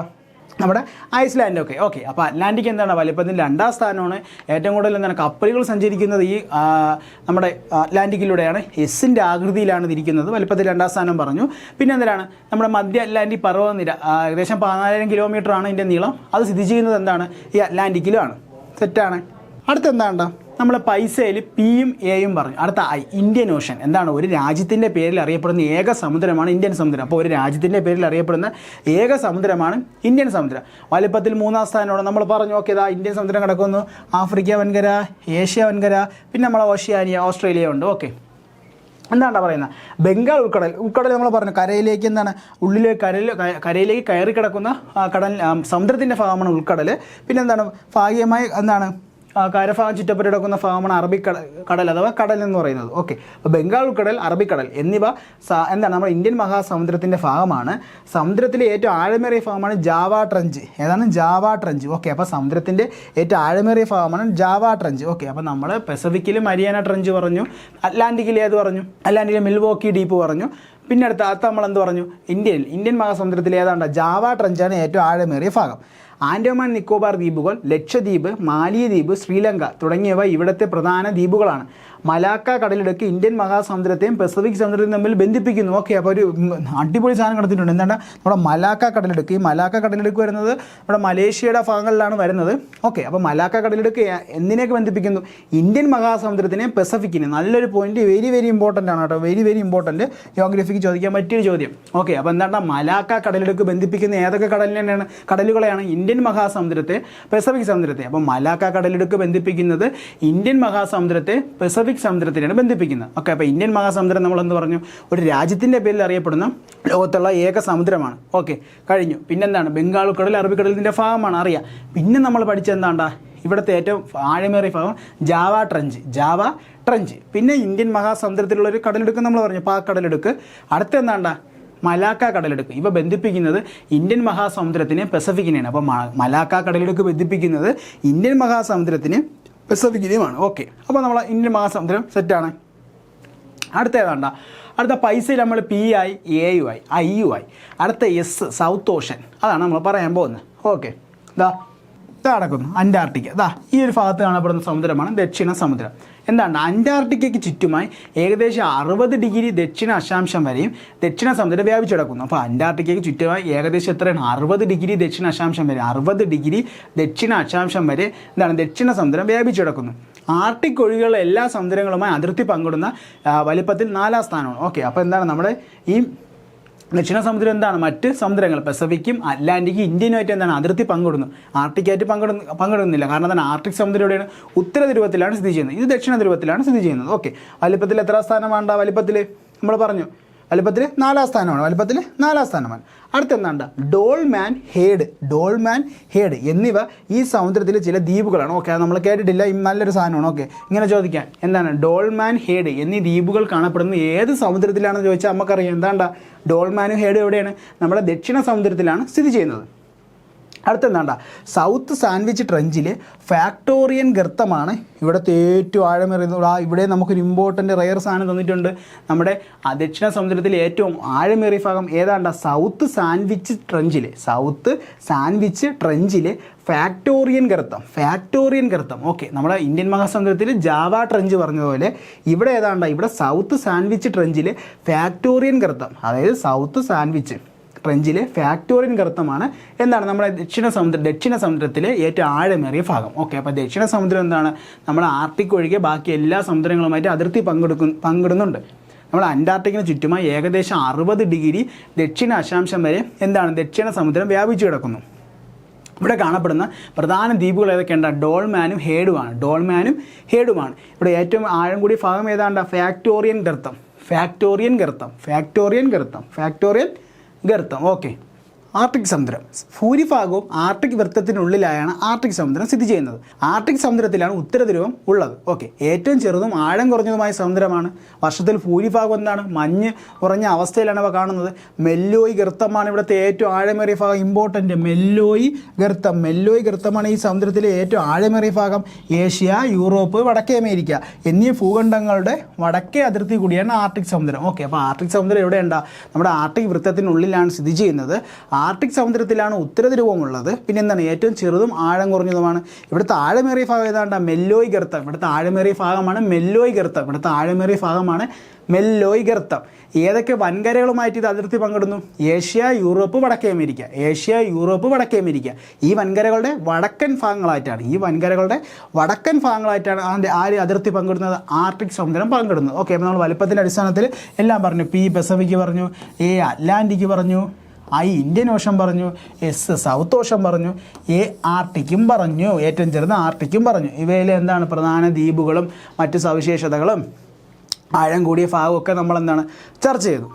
നമ്മുടെ ഐസ്ലാൻഡൊക്കെ. ഓക്കെ, അപ്പോൾ അറ്റ്ലാന്റിക് എന്താണ് വലിപ്പത്തിൽ 2ാം സ്ഥാനമാണ്. ഏറ്റവും കൂടുതൽ എന്താണ് കപ്പലുകൾ സഞ്ചരിക്കുന്നത് ഈ നമ്മുടെ അറ്റ്ലാന്റിക്കിലൂടെയാണ്. എസിൻ്റെ ആകൃതിയിലാണ് ഇരിക്കുന്നത്. വലിപ്പത്തിൽ 2ാം സ്ഥാനം പറഞ്ഞു. പിന്നെ എന്താണ് നമ്മുടെ മധ്യ അറ്റ്ലാന്റിക് പർവ്വതനിര, ഏകദേശം 14,000 കിലോമീറ്ററാണ് ഇതിൻ്റെ നീളം. അത് സ്ഥിതി ചെയ്യുന്നത് എന്താണ് ഈ അറ്റ്ലാന്റിക്കിലുമാണ്. സെറ്റാണ്. അടുത്ത എന്താണ്ട നമ്മളെ പൈസയിൽ പിയും എയും പറഞ്ഞു. അടുത്ത ഐ, ഇന്ത്യൻ ഓഷൻ. എന്താണ് ഒരു രാജ്യത്തിൻ്റെ പേരിൽ അറിയപ്പെടുന്ന ഏക സമുദ്രമാണ് ഇന്ത്യൻ സമുദ്രം. അപ്പോൾ ഒരു രാജ്യത്തിൻ്റെ പേരിൽ അറിയപ്പെടുന്ന ഏക സമുദ്രമാണ് ഇന്ത്യൻ സമുദ്രം. വലിപ്പത്തിൽ 3ാം സ്ഥാനമാണ്. നമ്മൾ പറഞ്ഞു ഓക്കെ, ഇതാ ഇന്ത്യൻ സമുദ്രം കിടക്കുന്നു. ആഫ്രിക്ക വൻകര, ഏഷ്യ വൻകര, പിന്നെ നമ്മളെ ഓഷ്യാനിയ, ഓസ്ട്രേലിയ ഉണ്ട്. ഓക്കെ, എന്താണ് പറയുന്നത് ബംഗാൾ ഉൾക്കടൽ നമ്മൾ പറഞ്ഞു കരയിലേക്ക് എന്താണ് കരയിലേക്ക് കയറി കിടക്കുന്ന കടൽ സമുദ്രത്തിൻ്റെ ഭാഗമാണ് ഉൾക്കടൽ. പിന്നെ എന്താണ് ഭാഗികമായി എന്താണ് കരഭാഗം ചുറ്റപ്പെട്ട് കിടക്കുന്ന ഭാഗമാണ് അറബിക്കടൽ അഥവാ കടൽ എന്ന് പറയുന്നത്. ഓക്കെ, അപ്പോൾ ബംഗാൾ ഉൾക്കടൽ, അറബിക്കടൽ എന്നിവ എന്താണ് നമ്മുടെ ഇന്ത്യൻ മഹാസമുദ്രത്തിൻ്റെ ഭാഗമാണ്. സമുദ്രത്തിലെ ഏറ്റവും ആഴമേറിയ ഭാഗമാണ് ജാവ ട്രഞ്ച്. ഏതാണ് ജാവ ട്രഞ്ച്. ഓക്കെ, അപ്പോൾ സമുദ്രത്തിൻ്റെ ഏറ്റവും ആഴമേറിയ ഭാഗമാണ് ജാവ ട്രഞ്ച്. ഓക്കെ, അപ്പോൾ നമ്മൾ പസഫിക്കിൽ മരിയാന ട്രഞ്ച് പറഞ്ഞു, അറ്റ്ലാന്റിക്കിൽ ഏത് പറഞ്ഞു, അറ്റ്ലാന്റിക്കിൽ മിൽവോക്കി ഡീപ്പ് പറഞ്ഞു. പിന്നെ അടുത്ത നമ്മൾ എന്ത് പറഞ്ഞു, ഇന്ത്യൻ മഹാസമുദ്രത്തിൽ ഏതാണ്ട് ജാവ ട്രഞ്ചാണ് ഏറ്റവും ആഴമേറിയ ഭാഗം. ആൻഡമാൻ നിക്കോബാർ ദ്വീപുകൾ, ലക്ഷദ്വീപ്, മാലിദ്വീപ്, ശ്രീലങ്ക തുടങ്ങിയവ ഇവിടുത്തെ പ്രധാന ദ്വീപുകളാണ്. മലാക്ക കടലിടുക്ക് ഇന്ത്യൻ മഹാസമുദ്രത്തെയും പസഫിക് സമുദ്രത്തെയും തമ്മിൽ ബന്ധിപ്പിക്കുന്നു. ഓക്കെ, അപ്പോൾ ഒരു അടിപൊളി സാധനം കടത്തിയിട്ടുണ്ട്. എന്താണ് നമ്മുടെ മലാക്ക കടലിടുക്ക്. ഈ മലാക്ക കടലിടുക്ക് വരുന്നത് നമ്മുടെ മലേഷ്യയുടെ ഭാഗങ്ങളിലാണ് വരുന്നത്. ഓക്കെ, അപ്പോൾ മലാക്ക കടലിടുക്ക് എന്തിനെയൊക്കെ ബന്ധിപ്പിക്കുന്നു, ഇന്ത്യൻ മഹാസമുദ്രത്തിനെയും പസഫിക്കിനെയും. നല്ലൊരു പോയിന്റ്, വെരി വെരി ഇമ്പോർട്ടൻ്റ് ആണ് കേട്ടോ, വെരി വെരി ഇമ്പോർട്ടൻറ്റ്, ജിയോഗ്രഫിക്ക് ചോദിക്കാൻ പറ്റിയൊരു ചോദ്യം. ഓക്കെ, അപ്പോൾ എന്താണ് മലാക്ക കടലിടുക്ക് ബന്ധിപ്പിക്കുന്ന ഏതൊക്കെ കടലുകളെയാണ് ഇന്ത്യൻ മഹാസമുദ്രത്തെ പസഫിക് സമുദ്രത്തെ. അപ്പോൾ മലാക്ക കടലിടുക്ക് ബന്ധിപ്പിക്കുന്നത് ഇന്ത്യൻ മഹാസമുദ്രത്തെ പസഫിക് സമുദ്രത്തിനെയാണ് ബന്ധിപ്പിക്കുന്നത്. ഓക്കെ, അപ്പോൾ ഇന്ത്യൻ മഹാസമുദ്രം നമ്മൾ എന്ത് പറഞ്ഞു, ഒരു രാജ്യത്തിൻ്റെ പേരിൽ അറിയപ്പെടുന്ന ലോകത്തുള്ള ഏക സമുദ്രമാണ്. ഓക്കെ, കഴിഞ്ഞു. പിന്നെന്താണ് ബംഗാൾ ഉൾക്കടൽ, അറബിക്കടലിൻ്റെ ഭാഗമാണ്, അറിയാം. പിന്നെ നമ്മൾ പഠിച്ചെന്താണ്ടാ ഇവിടുത്തെ ഏറ്റവും ആഴമേറിയ ഭാഗം ജാവ ട്രഞ്ച്. പിന്നെ ഇന്ത്യൻ മഹാസമുദ്രത്തിലുള്ളൊരു കടലെടുക്ക് നമ്മൾ പറഞ്ഞു, പാക് കടലെടുക്ക്. അടുത്ത എന്താണ്ടാ മലാക്ക കടലെടുക്ക്. ഇവ ബന്ധിപ്പിക്കുന്നത് ഇന്ത്യൻ മഹാസമുദ്രത്തിനെ പസഫിക്കിനെയാണ്. അപ്പോൾ മലാക്ക കടലെടുക്ക് ബന്ധിപ്പിക്കുന്നത് ഇന്ത്യൻ മഹാസമുദ്രത്തിന് പസഫിക്കിനെയുമാണ്. ഓക്കെ, അപ്പോൾ നമ്മൾ ഇന്ത്യൻ മഹാസമുദ്രം സെറ്റാണ്. അടുത്ത ഏതാണ്ട അടുത്ത പൈസയിൽ നമ്മൾ പി ആയി, എ യു ആയി, ഐ യു ആയി. അടുത്ത എസ്, സൗത്ത് ഓഷൻ. അതാണ് നമ്മൾ പറയാൻ പോകുന്നത്. ഓക്കെ, ഇതാ നടക്കുന്നു അന്റാർട്ടിക്ക. ഇതാ ഈ ഒരു ഭാഗത്ത് കാണപ്പെടുന്ന സമുദ്രമാണ് ദക്ഷിണ സമുദ്രം. എന്താണ് അന്റാർട്ടിക്കയ്ക്ക് ചുറ്റുമായി ഏകദേശം 60 ഡിഗ്രി ദക്ഷിണ അക്ഷാംശം വരെയും ദക്ഷിണ സമുദ്രം വ്യാപിച്ചു കിടക്കുന്നു. അപ്പോൾ അന്റാർട്ടിക്കയ്ക്ക് ചുറ്റുമായി ഏകദേശം എത്രയാണ് 60 ഡിഗ്രി ദക്ഷിണ അക്ഷാംശം വരെ, 60 ഡിഗ്രി ദക്ഷിണ അക്ഷാംശം വരെ എന്താണ് ദക്ഷിണ സമുദ്രം വ്യാപിച്ചു കിടക്കുന്നു. ആർട്ടിക് ഒഴികെയുള്ള എല്ലാ സമുദ്രങ്ങളുമായി അതിർത്തി പങ്കിടുന്ന വലിപ്പത്തിൽ 4ാം സ്ഥാനമാണ്. ഓക്കെ, അപ്പോൾ എന്താണ് നമ്മുടെ ഈ ദക്ഷിണ സമുദ്രം എന്താണ് മറ്റ് സമുദ്രങ്ങൾ പസഫിക്കും അറ്റ്ലാന്റിക്കും ഇന്ത്യനുമായിട്ട് എന്താണ് അതിർത്തി പങ്കിടുന്നു. ആർട്ടിക്കായിട്ട് പങ്കിടുന്നില്ല. കാരണം എന്താണ് ആർട്ടിക് സമുദ്രം എവിടെയാണ്, ഉത്തര ധ്രുവത്തിലാണ് സ്ഥിതി ചെയ്യുന്നത്. ഇത് ദക്ഷിണ ധ്രുവത്തിലാണ് സ്ഥിതി ചെയ്യുന്നത്. ഓക്കെ, വലിപ്പത്തിൽ എത്ര സ്ഥാനം വേണ്ട, വലിപ്പത്തിൽ നമ്മൾ പറഞ്ഞു വലിപ്പത്തിൽ 4ാം സ്ഥാനമാണ്. അടുത്തെന്താണ്ട് ഡോൾമാൻ ഹേഡ് എന്നിവ ഈ സമുദ്രത്തിലെ ചില ദ്വീപുകളാണ്. ഓക്കെ, അത് നമ്മൾ കേട്ടിട്ടില്ല, നല്ലൊരു സാധനമാണ്. ഓക്കെ, ഇങ്ങനെ ചോദിക്കാൻ എന്താണ് ഡോൾമാൻ ഹേഡ് എന്നീ ദ്വീപുകൾ കാണപ്പെടുന്നത് ഏത് സമുദ്രത്തിലാണെന്ന് ചോദിച്ചാൽ നമുക്കറിയാം. എന്താണ്ട ഡോൾമാനും ഹേഡ് എവിടെയാണ്, നമ്മുടെ ദക്ഷിണ സമുദ്രത്തിലാണ് സ്ഥിതി ചെയ്യുന്നത്. അടുത്തെന്താണ്ട സൗത്ത് സാൻഡ്വിച്ച് ട്രഞ്ചിലെ ഫാക്ടോറിയൻ ഗർത്തമാണ് ഇവിടുത്തെ ഏറ്റവും ആഴമേറിയത്. ഇവിടെ നമുക്കൊരു ഇമ്പോർട്ടൻ്റ് റെയർ സാധനം തന്നിട്ടുണ്ട്. നമ്മുടെ ദക്ഷിണ സമുദ്രത്തിലെ ഏറ്റവും ആഴമേറിയ ഭാഗം ഏതാണ്ട സൗത്ത് സാൻഡ്വിച്ച് ട്രഞ്ചിലെ ഫാക്ടോറിയൻ ഗർത്തം. ഓക്കെ, നമ്മുടെ ഇന്ത്യൻ മഹാസമുദ്രത്തിൽ ജാവ ട്രഞ്ച് പറഞ്ഞതുപോലെ ഇവിടെ ഏതാണ്ട ഇവിടെ സൗത്ത് സാൻഡ്വിച്ച് ട്രഞ്ചിലെ ഫാക്ടോറിയൻ ഗർത്തം, അതായത് സൗത്ത് സാൻഡ്വിച്ച് ട്രഞ്ചിലെ ഫാക്ടോറിയൻ ഗർത്തമാണ് എന്താണ് നമ്മുടെ ദക്ഷിണ സമുദ്രത്തിലെ ഏറ്റവും ആഴമേറിയ ഭാഗം. ഓക്കെ, അപ്പോൾ ദക്ഷിണ സമുദ്രം എന്താണ് നമ്മുടെ ആർട്ടിക് ഒഴികെ ബാക്കി എല്ലാ സമുദ്രങ്ങളുമായിട്ട് അതിർത്തി പങ്കിടുന്നുണ്ട്. നമ്മുടെ അന്റാർട്ടിക്കിന് ചുറ്റുമായി ഏകദേശം 60 ഡിഗ്രി ദക്ഷിണ അക്ഷാംശം വരെ എന്താണ് ദക്ഷിണ സമുദ്രം വ്യാപിച്ചു കിടക്കുന്നു. ഇവിടെ കാണപ്പെടുന്ന പ്രധാന ദ്വീപുകൾ ഏതൊക്കെയുണ്ട്, ഡോൾമാനും ഹേഡുമാണ്. ഇവിടെ ഏറ്റവും ആഴം കൂടിയ ഭാഗം ഏതാണ്ട് ഫാക്ടോറിയൻ ഗർത്തം. ഓക്കെ, ആർട്ടിക് സമുദ്രം ഭൂരിഭാഗവും ആർട്ടിക് വൃത്തത്തിനുള്ളിലായാണ് ആർട്ടിക് സമുദ്രം സ്ഥിതി ചെയ്യുന്നത്. ആർട്ടിക് സമുദ്രത്തിലാണ് ഉത്തര ധ്രുവം ഉള്ളത്. ഓക്കെ, ഏറ്റവും ചെറുതും ആഴം കുറഞ്ഞതുമായ സമുദ്രമാണ്. വർഷത്തിൽ ഭൂരിഭാഗം എന്താണ് മഞ്ഞ് കുറഞ്ഞ അവസ്ഥയിലാണ് അവ കാണുന്നത്. മെല്ലോയി ഗർത്തമാണ് ഇവിടുത്തെ ഏറ്റവും ആഴമേറിയ ഭാഗം. ഇമ്പോർട്ടൻ്റ് മെല്ലോയി ഗർത്തമാണ് ഈ സമുദ്രത്തിലെ ഏറ്റവും ആഴമേറിയ ഭാഗം. ഏഷ്യ, യൂറോപ്പ്, വടക്കേ അമേരിക്ക എന്നീ ഭൂഖണ്ഡങ്ങളുടെ വടക്കേ അതിർത്തി കൂടിയാണ് ആർട്ടിക് സമുദ്രം. ഓക്കെ, അപ്പോൾ ആർട്ടിക് സമുദ്രം എവിടെയുണ്ടാ നമ്മുടെ ആർട്ടിക് വൃത്തത്തിനുള്ളിലാണ് സ്ഥിതി ചെയ്യുന്നത്. ആർട്ടിക് സമുദ്രത്തിലാണ് ഉത്തരധ്രുവമുള്ളത്. പിന്നെ എന്താണ് ഏറ്റവും ചെറുതും ആഴം കുറഞ്ഞതുമാണ്. ഇവിടുത്തെ ആഴമേറിയ ഭാഗം ഏതാണ്ട് മെല്ലോയ് ഗർത്തം. ഇവിടുത്തെ ആഴമേറിയ ഭാഗമാണ് മെല്ലോയ് ഗർത്തം. ഇവിടുത്തെ ആഴമേറിയ ഭാഗമാണ് മെല്ലോയ് ഗർത്തം. ഏതൊക്കെ വൻകരകളുമായിട്ട് ഇത് അതിർത്തി പങ്കിടുന്നു? ഏഷ്യ, യൂറോപ്പ്, വടക്കേ അമേരിക്ക. ഏഷ്യ, യൂറോപ്പ്, വടക്കേ അമേരിക്ക. ഈ വൻകരകളുടെ വടക്കൻ ഭാഗങ്ങളായിട്ടാണ് ആര് അതിർത്തി പങ്കിടുന്നത്? ആർട്ടിക് സമുദ്രം പങ്കിടുന്നത്. ഓക്കെ, അപ്പോൾ നമ്മൾ വലുപ്പത്തിൻ്റെ അടിസ്ഥാനത്തിൽ എല്ലാം പറഞ്ഞു. പി പസഫിക് പറഞ്ഞു, എ അറ്റ്ലാന്റിക് പറഞ്ഞു, ഐ ഇന്ത്യൻ ഓഷൻ പറഞ്ഞു, എസ് സൗത്ത് ഓഷൻ പറഞ്ഞു, എ ആർട്ടിക്കും പറഞ്ഞു, ഏറ്റവും ചെറുത് ആർട്ടിക്കും പറഞ്ഞു. ഇവയിൽ എന്താണ് പ്രധാന ദ്വീപുകളും മറ്റു സവിശേഷതകളും ആഴം കൂടിയ ഭാഗമൊക്കെ നമ്മളെന്താണ് ചർച്ച ചെയ്തു.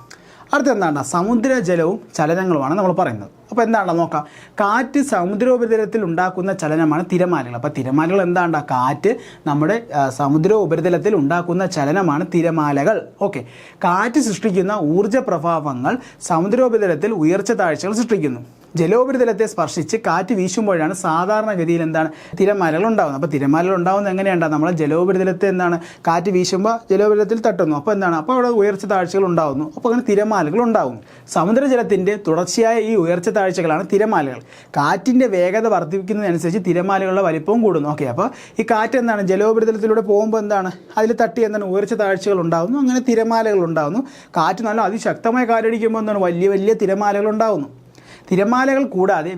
അടുത്തെന്താണ്? സമുദ്രജലവും ചലനങ്ങളുമാണ് നമ്മൾ പറയുന്നത്. അപ്പോൾ എന്താണെന്ന് നോക്കാം. കാറ്റ് സമുദ്രോപരിതലത്തിൽ ഉണ്ടാക്കുന്ന ചലനമാണ് തിരമാലകൾ. അപ്പോൾ തിരമാലകൾ എന്താണ്ട? കാറ്റ് നമ്മുടെ സമുദ്രോപരിതലത്തിൽ ഉണ്ടാക്കുന്ന ചലനമാണ് തിരമാലകൾ. ഓക്കെ, കാറ്റ് സൃഷ്ടിക്കുന്ന ഊർജ്ജ പ്രഭാവങ്ങൾ സമുദ്രോപരിതലത്തിൽ ഉയർച്ച താഴ്ചകൾ സൃഷ്ടിക്കുന്നു. ജലോപരിതലത്തെ സ്പർശിച്ച് കാറ്റ് വീശുമ്പോഴാണ് സാധാരണഗതിയിൽ എന്താണ് തിരമാലകൾ ഉണ്ടാകുന്നത്. അപ്പോൾ തിരമാലകൾ ഉണ്ടാകുന്നത് എങ്ങനെയാണ്? നമ്മൾ ജലോപരിതലത്തെ എന്താണ് കാറ്റ് വീശുമ്പോൾ ജലോപരിതലത്തിൽ തട്ടുന്നു. അപ്പോൾ എന്താണ്? അപ്പോൾ അവിടെ ഉയർച്ച താഴ്ചകൾ ഉണ്ടാകുന്നു. അപ്പോൾ അങ്ങനെ തിരമാലകൾ ഉണ്ടാകുന്നു. സമുദ്രജലത്തിൻ്റെ തുടർച്ചയായ ഈ ഉയർച്ച താഴ്ചകളാണ് തിരമാലകൾ. കാറ്റിൻ്റെ വേഗത വർദ്ധിപ്പിക്കുന്നതിനനുസരിച്ച് തിരമാലകളുടെ വലിപ്പവും കൂടുന്നു. ഓക്കെ, അപ്പോൾ ഈ കാറ്റ് എന്താണ് ജലോപരിതലത്തിലൂടെ പോകുമ്പോൾ എന്താണ് അതിൽ തട്ടി എന്താണ് ഉയർച്ച താഴ്ചകൾ ഉണ്ടാകുന്നു. അങ്ങനെ തിരമാലകൾ ഉണ്ടാകുന്നു. കാറ്റ് നല്ല അതിശക്തമായ കാറ്റടിക്കുമ്പോൾ എന്താണ് വലിയ വലിയ തിരമാലകൾ ഉണ്ടാകുന്നു. തിരമാലകൾ കൂടാതെ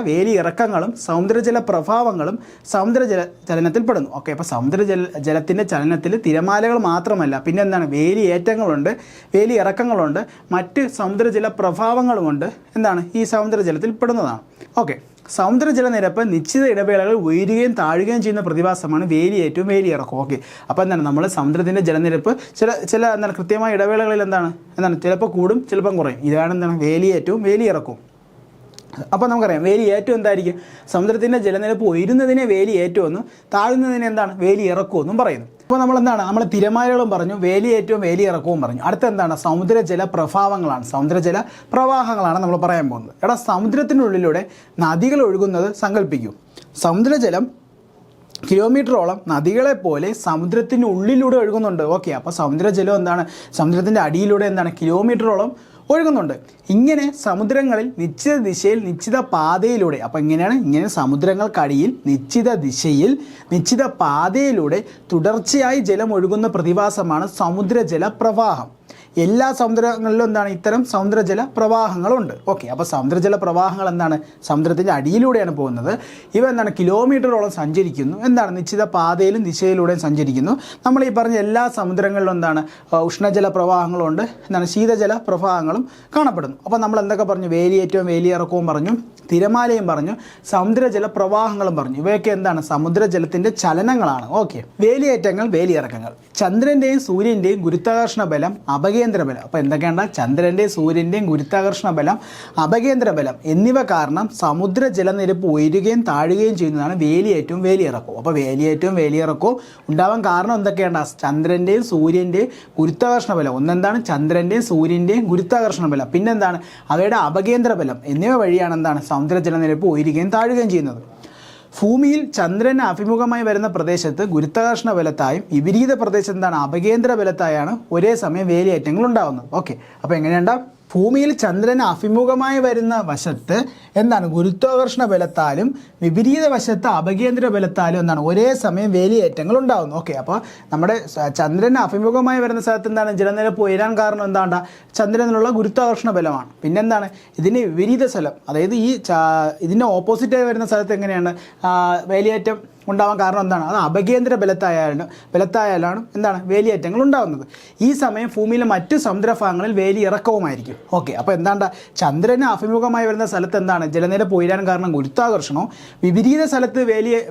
വേലിയിറക്കങ്ങളും സമുദ്രജല പ്രഭാവങ്ങളും ചലനത്തിൽപ്പെടുന്നു. ഓക്കെ, അപ്പോൾ ജലത്തിൻ്റെ ചലനത്തിൽ തിരമാലകൾ മാത്രമല്ല, പിന്നെ എന്താണ് വേലിയേറ്റങ്ങളുണ്ട്, വേലിയിറക്കങ്ങളുണ്ട്, മറ്റ് സമുദ്രജല പ്രഭാവങ്ങളുമുണ്ട്. എന്താണ് ഈ സമുദ്രജലത്തിൽ പെടുന്നതാണ്. ഓക്കെ, സമുദ്രജലനിരപ്പ് നിശ്ചിത ഇടവേളകളിൽ ഉയരുകയും താഴുകയും ചെയ്യുന്ന പ്രതിഭാസമാണ് വേലിയേറ്റവും വേലിയിറക്കവും. ഓക്കെ, അപ്പോൾ എന്താണ് നമ്മൾ സമുദ്രത്തിൻ്റെ ജലനിരപ്പ് ചില എന്താണ് കൃത്യമായ ഇടവേളകളിൽ എന്താണ് ചിലപ്പോൾ കൂടും ചിലപ്പം കുറയും. ഇതാണ് എന്താണ് വേലിയേറ്റവും വേലിയിറക്കവും. അപ്പോൾ നമുക്കറിയാം വേലിയേറ്റം എന്തായിരിക്കും? സമുദ്രത്തിൻ്റെ ജലനിരപ്പ് ഉയരുന്നതിനെ വേലിയേറ്റമെന്നും താഴുന്നതിനെ എന്താണ് വേലിയിറക്കമെന്നും പറയുന്നു. അപ്പോൾ നമ്മൾ തിരമാലകളും പറഞ്ഞു, വേലിയേറ്റവും വേലിയിറക്കവും പറഞ്ഞു. അടുത്ത എന്താണ്? സമുദ്രജല പ്രഭാവങ്ങളാണ്, സമുദ്രജല പ്രവാഹങ്ങളാണ് നമ്മൾ പറയാൻ പോകുന്നത്. സമുദ്രത്തിനുള്ളിലൂടെ നദികൾ ഒഴുകുന്നത് സങ്കല്പിക്കൂ. സമുദ്രജലം കിലോമീറ്ററോളം നദികളെപ്പോലെ സമുദ്രത്തിനുള്ളിലൂടെ ഒഴുകുന്നുണ്ട്. ഓക്കെ, അപ്പോൾ സമുദ്രജലം എന്താണ് സമുദ്രത്തിൻ്റെ അടിയിലൂടെ എന്താണ് കിലോമീറ്ററോളം ഒഴുകുന്നുണ്ട്. ഇങ്ങനെ സമുദ്രങ്ങളിൽ നിശ്ചിത ദിശയിൽ നിശ്ചിത പാതയിലൂടെ, അപ്പോൾ ഇങ്ങനെ സമുദ്രങ്ങൾക്കടിയിൽ നിശ്ചിത ദിശയിൽ നിശ്ചിത പാതയിലൂടെ തുടർച്ചയായി ജലം ഒഴുകുന്ന പ്രതിഭാസമാണ് സമുദ്രജല പ്രവാഹം. എല്ലാ സമുദ്രങ്ങളിലും എന്താണ് ഇത്തരം സമുദ്രജല പ്രവാഹങ്ങളുണ്ട്. ഓക്കെ, അപ്പോൾ സമുദ്രജല പ്രവാഹങ്ങൾ എന്താണ് സമുദ്രത്തിൻ്റെ അടിയിലൂടെയാണ് പോകുന്നത്. ഇവ എന്താണ് കിലോമീറ്ററോളം സഞ്ചരിക്കുന്നു. എന്താണ് നിശ്ചിത പാതയിലും ദിശയിലൂടെയും സഞ്ചരിക്കുന്നു. നമ്മൾ ഈ പറഞ്ഞ എല്ലാ സമുദ്രങ്ങളിലും എന്താണ് ഉഷ്ണജല പ്രവാഹങ്ങളുണ്ട്, എന്താണ് ശീതജല പ്രവാഹങ്ങളും കാണപ്പെടുന്നു. അപ്പോൾ നമ്മൾ എന്തൊക്കെ പറഞ്ഞു? വേലിയേറ്റവും വേലിയിറക്കവും പറഞ്ഞു, തിരമാലയും പറഞ്ഞു, സമുദ്രജല പ്രവാഹങ്ങളും പറഞ്ഞു. ഇവയൊക്കെ എന്താണ് സമുദ്രജലത്തിൻ്റെ ചലനങ്ങളാണ്. ഓക്കെ, വേലിയേറ്റങ്ങൾ വേലിയിറക്കങ്ങൾ. ചന്ദ്രൻ്റെയും സൂര്യൻ്റെയും ഗുരുത്വാകർഷണ ബലം അപകേന്ദ്ര ബലം. അപ്പോൾ എന്തൊക്കെയാണ്? ചന്ദ്രൻ്റെയും സൂര്യൻ്റെയും ഗുരുത്വാകർഷണ ബലം അപകേന്ദ്ര ബലം എന്നിവ കാരണം സമുദ്ര ജലനിരപ്പ് ഉയരുകയും താഴുകയും ചെയ്യുന്നതാണ് വേലിയേറ്റവും വേലിയിറക്കവും. അപ്പോൾ വേലിയേറ്റവും വേലിയിറക്കവും ഉണ്ടാവാൻ കാരണം എന്തൊക്കെയാണ്? ചന്ദ്രൻ്റെയും സൂര്യൻ്റെയും ഗുരുത്വാകർഷണ ബലം. ഒന്നെന്താണ്? ചന്ദ്രൻ്റെയും സൂര്യൻ്റെയും ഗുരുത്വാകർഷണ ബലം. പിന്നെന്താണ്? അവയുടെ അപകേന്ദ്ര ബലം എന്നിവ വഴിയാണ് എന്താണ് സമുദ്ര ജലനിരപ്പ് ഉയരുകയും താഴുകയും ചെയ്യുന്നത്. ഭൂമിയിൽ ചന്ദ്രന് അഭിമുഖമായി വരുന്ന പ്രദേശത്ത് ഗുരുത്വാകർഷണ ബലത്തായും വിപരീത പ്രദേശത്ത് എന്താണ് അപകേന്ദ്ര ബലത്തായാണ് ഒരേ സമയം വേലിയേറ്റങ്ങൾ ഉണ്ടാകുന്നത്. ഓക്കെ, അപ്പോൾ എങ്ങനെയുണ്ടാവും? ഭൂമിയിൽ ചന്ദ്രന് അഭിമുഖമായി വരുന്ന വശത്ത് എന്താണ് ഗുരുത്വാകർഷണ ബലത്താലും വിപരീത വശത്ത് അപകേന്ദ്ര ബലത്താലും എന്താണ് ഒരേ സമയം വേലിയേറ്റങ്ങൾ ഉണ്ടാകുന്നു. ഓക്കെ, അപ്പോൾ നമ്മുടെ ചന്ദ്രന് അഭിമുഖമായി വരുന്ന സ്ഥലത്ത് എന്താണ് ജലനിരപ്പ് ഉയരാൻ കാരണം എന്താണ്ട ചന്ദ്രനിലുള്ള ഗുരുത്വാകർഷണ ബലമാണ്. പിന്നെന്താണ് ഇതിന് വിപരീത സ്ഥലം, അതായത് ഇതിൻ്റെ ഓപ്പോസിറ്റായി വരുന്ന സ്ഥലത്ത് എങ്ങനെയാണ് വേലിയേറ്റം ഉണ്ടാവാൻ കാരണം എന്താണ്? അത് അപകേന്ദ്ര ബലത്തായാലാണ് എന്താണ് വേലിയേറ്റങ്ങൾ ഉണ്ടാകുന്നത്. ഈ സമയം ഭൂമിയിലെ മറ്റ് സമുദ്രഭാഗങ്ങളിൽ വേലിയിറക്കവുമായിരിക്കും. ഓക്കെ, അപ്പോൾ എന്താണ്ട ചന്ദ്രന് അഭിമുഖമായി വരുന്ന സ്ഥലത്ത് എന്താണ് ജലനിരപ്പ് ഉയരാൻ കാരണം ഗുരുത്വാകർഷണവും, വിപരീത സ്ഥലത്ത്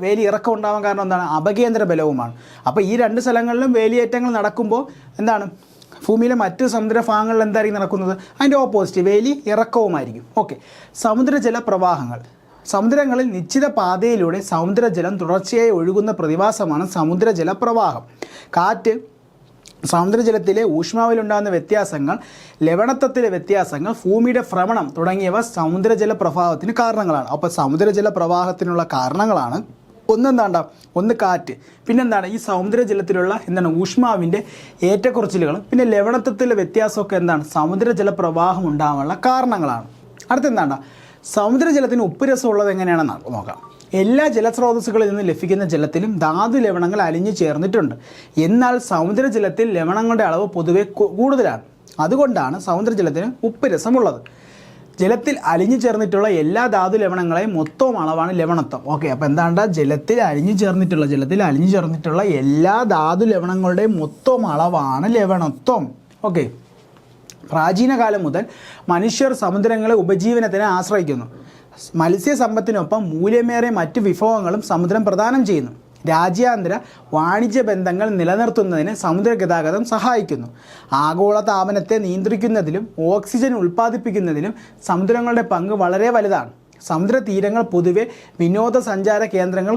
വേലിയിറക്കം ഉണ്ടാവാൻ കാരണം എന്താണ് അപകേന്ദ്ര ബലവുമാണ്. അപ്പോൾ ഈ രണ്ട് സ്ഥലങ്ങളിലും വേലിയേറ്റങ്ങൾ നടക്കുമ്പോൾ എന്താണ് ഭൂമിയിലെ മറ്റ് സമുദ്രഭാഗങ്ങളിൽ എന്തായിരിക്കും നടക്കുന്നത്? അതിൻ്റെ ഓപ്പോസിറ്റ് വേലി ഇറക്കവുമായിരിക്കും. ഓക്കെ, സമുദ്രജല പ്രവാഹങ്ങൾ. സമുദ്രങ്ങളിൽ നിശ്ചിത പാതയിലൂടെ സമുദ്രജലം തുടർച്ചയായി ഒഴുകുന്ന പ്രതിഭാസമാണ് സമുദ്രജല പ്രവാഹം. കാറ്റ്, സമുദ്രജലത്തിലെ ഊഷ്മാവിലുണ്ടാകുന്ന വ്യത്യാസങ്ങൾ, ലവണത്വത്തിലെ വ്യത്യാസങ്ങൾ, ഭൂമിയുടെ ഭ്രമണം തുടങ്ങിയവ സമുദ്രജല പ്രവാഹത്തിന് കാരണങ്ങളാണ്. അപ്പോൾ സമുദ്രജല പ്രവാഹത്തിനുള്ള കാരണങ്ങളാണ് ഒന്ന് കാറ്റ്, പിന്നെന്താണ് ഈ സമുദ്രജലത്തിലുള്ള ഊഷ്മാവിൻ്റെ ഏറ്റക്കുറച്ചിലുകളും പിന്നെ ലവണത്വത്തിലെ വ്യത്യാസമൊക്കെ സമുദ്രജല പ്രവാഹം ഉണ്ടാകാനുള്ള കാരണങ്ങളാണ്. അടുത്തെന്താണ് സമുദ്രജലത്തിന് ഉപ്പ് രസം ഉള്ളത് എങ്ങനെയാണെന്ന് നോക്കാം. എല്ലാ ജലസ്രോതസ്സുകളിൽ നിന്ന് ലഭിക്കുന്ന ജലത്തിലും ധാതു ലവണങ്ങൾ അലിഞ്ഞു ചേർന്നിട്ടുണ്ട്. എന്നാൽ സമുദ്രജലത്തിൽ ലവണങ്ങളുടെ അളവ് പൊതുവെ കൂടുതലാണ്. അതുകൊണ്ടാണ് സമുദ്രജലത്തിന് ഉപ്പ് രസമുള്ളത്. ജലത്തിൽ അലിഞ്ഞു ചേർന്നിട്ടുള്ള എല്ലാ ധാതു ലവണങ്ങളെയും മൊത്തവും അളവാണ് ലവണത്വം. ഓക്കെ, അപ്പോൾ എന്താണ് ജലത്തിൽ അലിഞ്ഞു ചേർന്നിട്ടുള്ള എല്ലാ ധാതു ലവണങ്ങളുടെയും മൊത്തവും അളവാണ് ലവണത്വം. ഓക്കെ, പ്രാചീന കാലം മുതൽ മനുഷ്യർ സമുദ്രങ്ങളെ ഉപജീവനത്തിന് ആശ്രയിക്കുന്നു. മത്സ്യസമ്പത്തിനൊപ്പം മൂല്യമേറിയ മറ്റ് വിഭവങ്ങളും സമുദ്രം പ്രദാനം ചെയ്യുന്നു. രാജ്യാന്തര വാണിജ്യ ബന്ധങ്ങൾ നിലനിർത്തുന്നതിന് സമുദ്ര ഗതാഗതം സഹായിക്കുന്നു. ആഗോള താപനത്തെ നിയന്ത്രിക്കുന്നതിലും ഓക്സിജൻ ഉൽപ്പാദിപ്പിക്കുന്നതിലും സമുദ്രങ്ങളുടെ പങ്ക് വളരെ വലുതാണ്. സമുദ്ര തീരങ്ങൾ പൊതുവെ വിനോദസഞ്ചാര കേന്ദ്രങ്ങൾ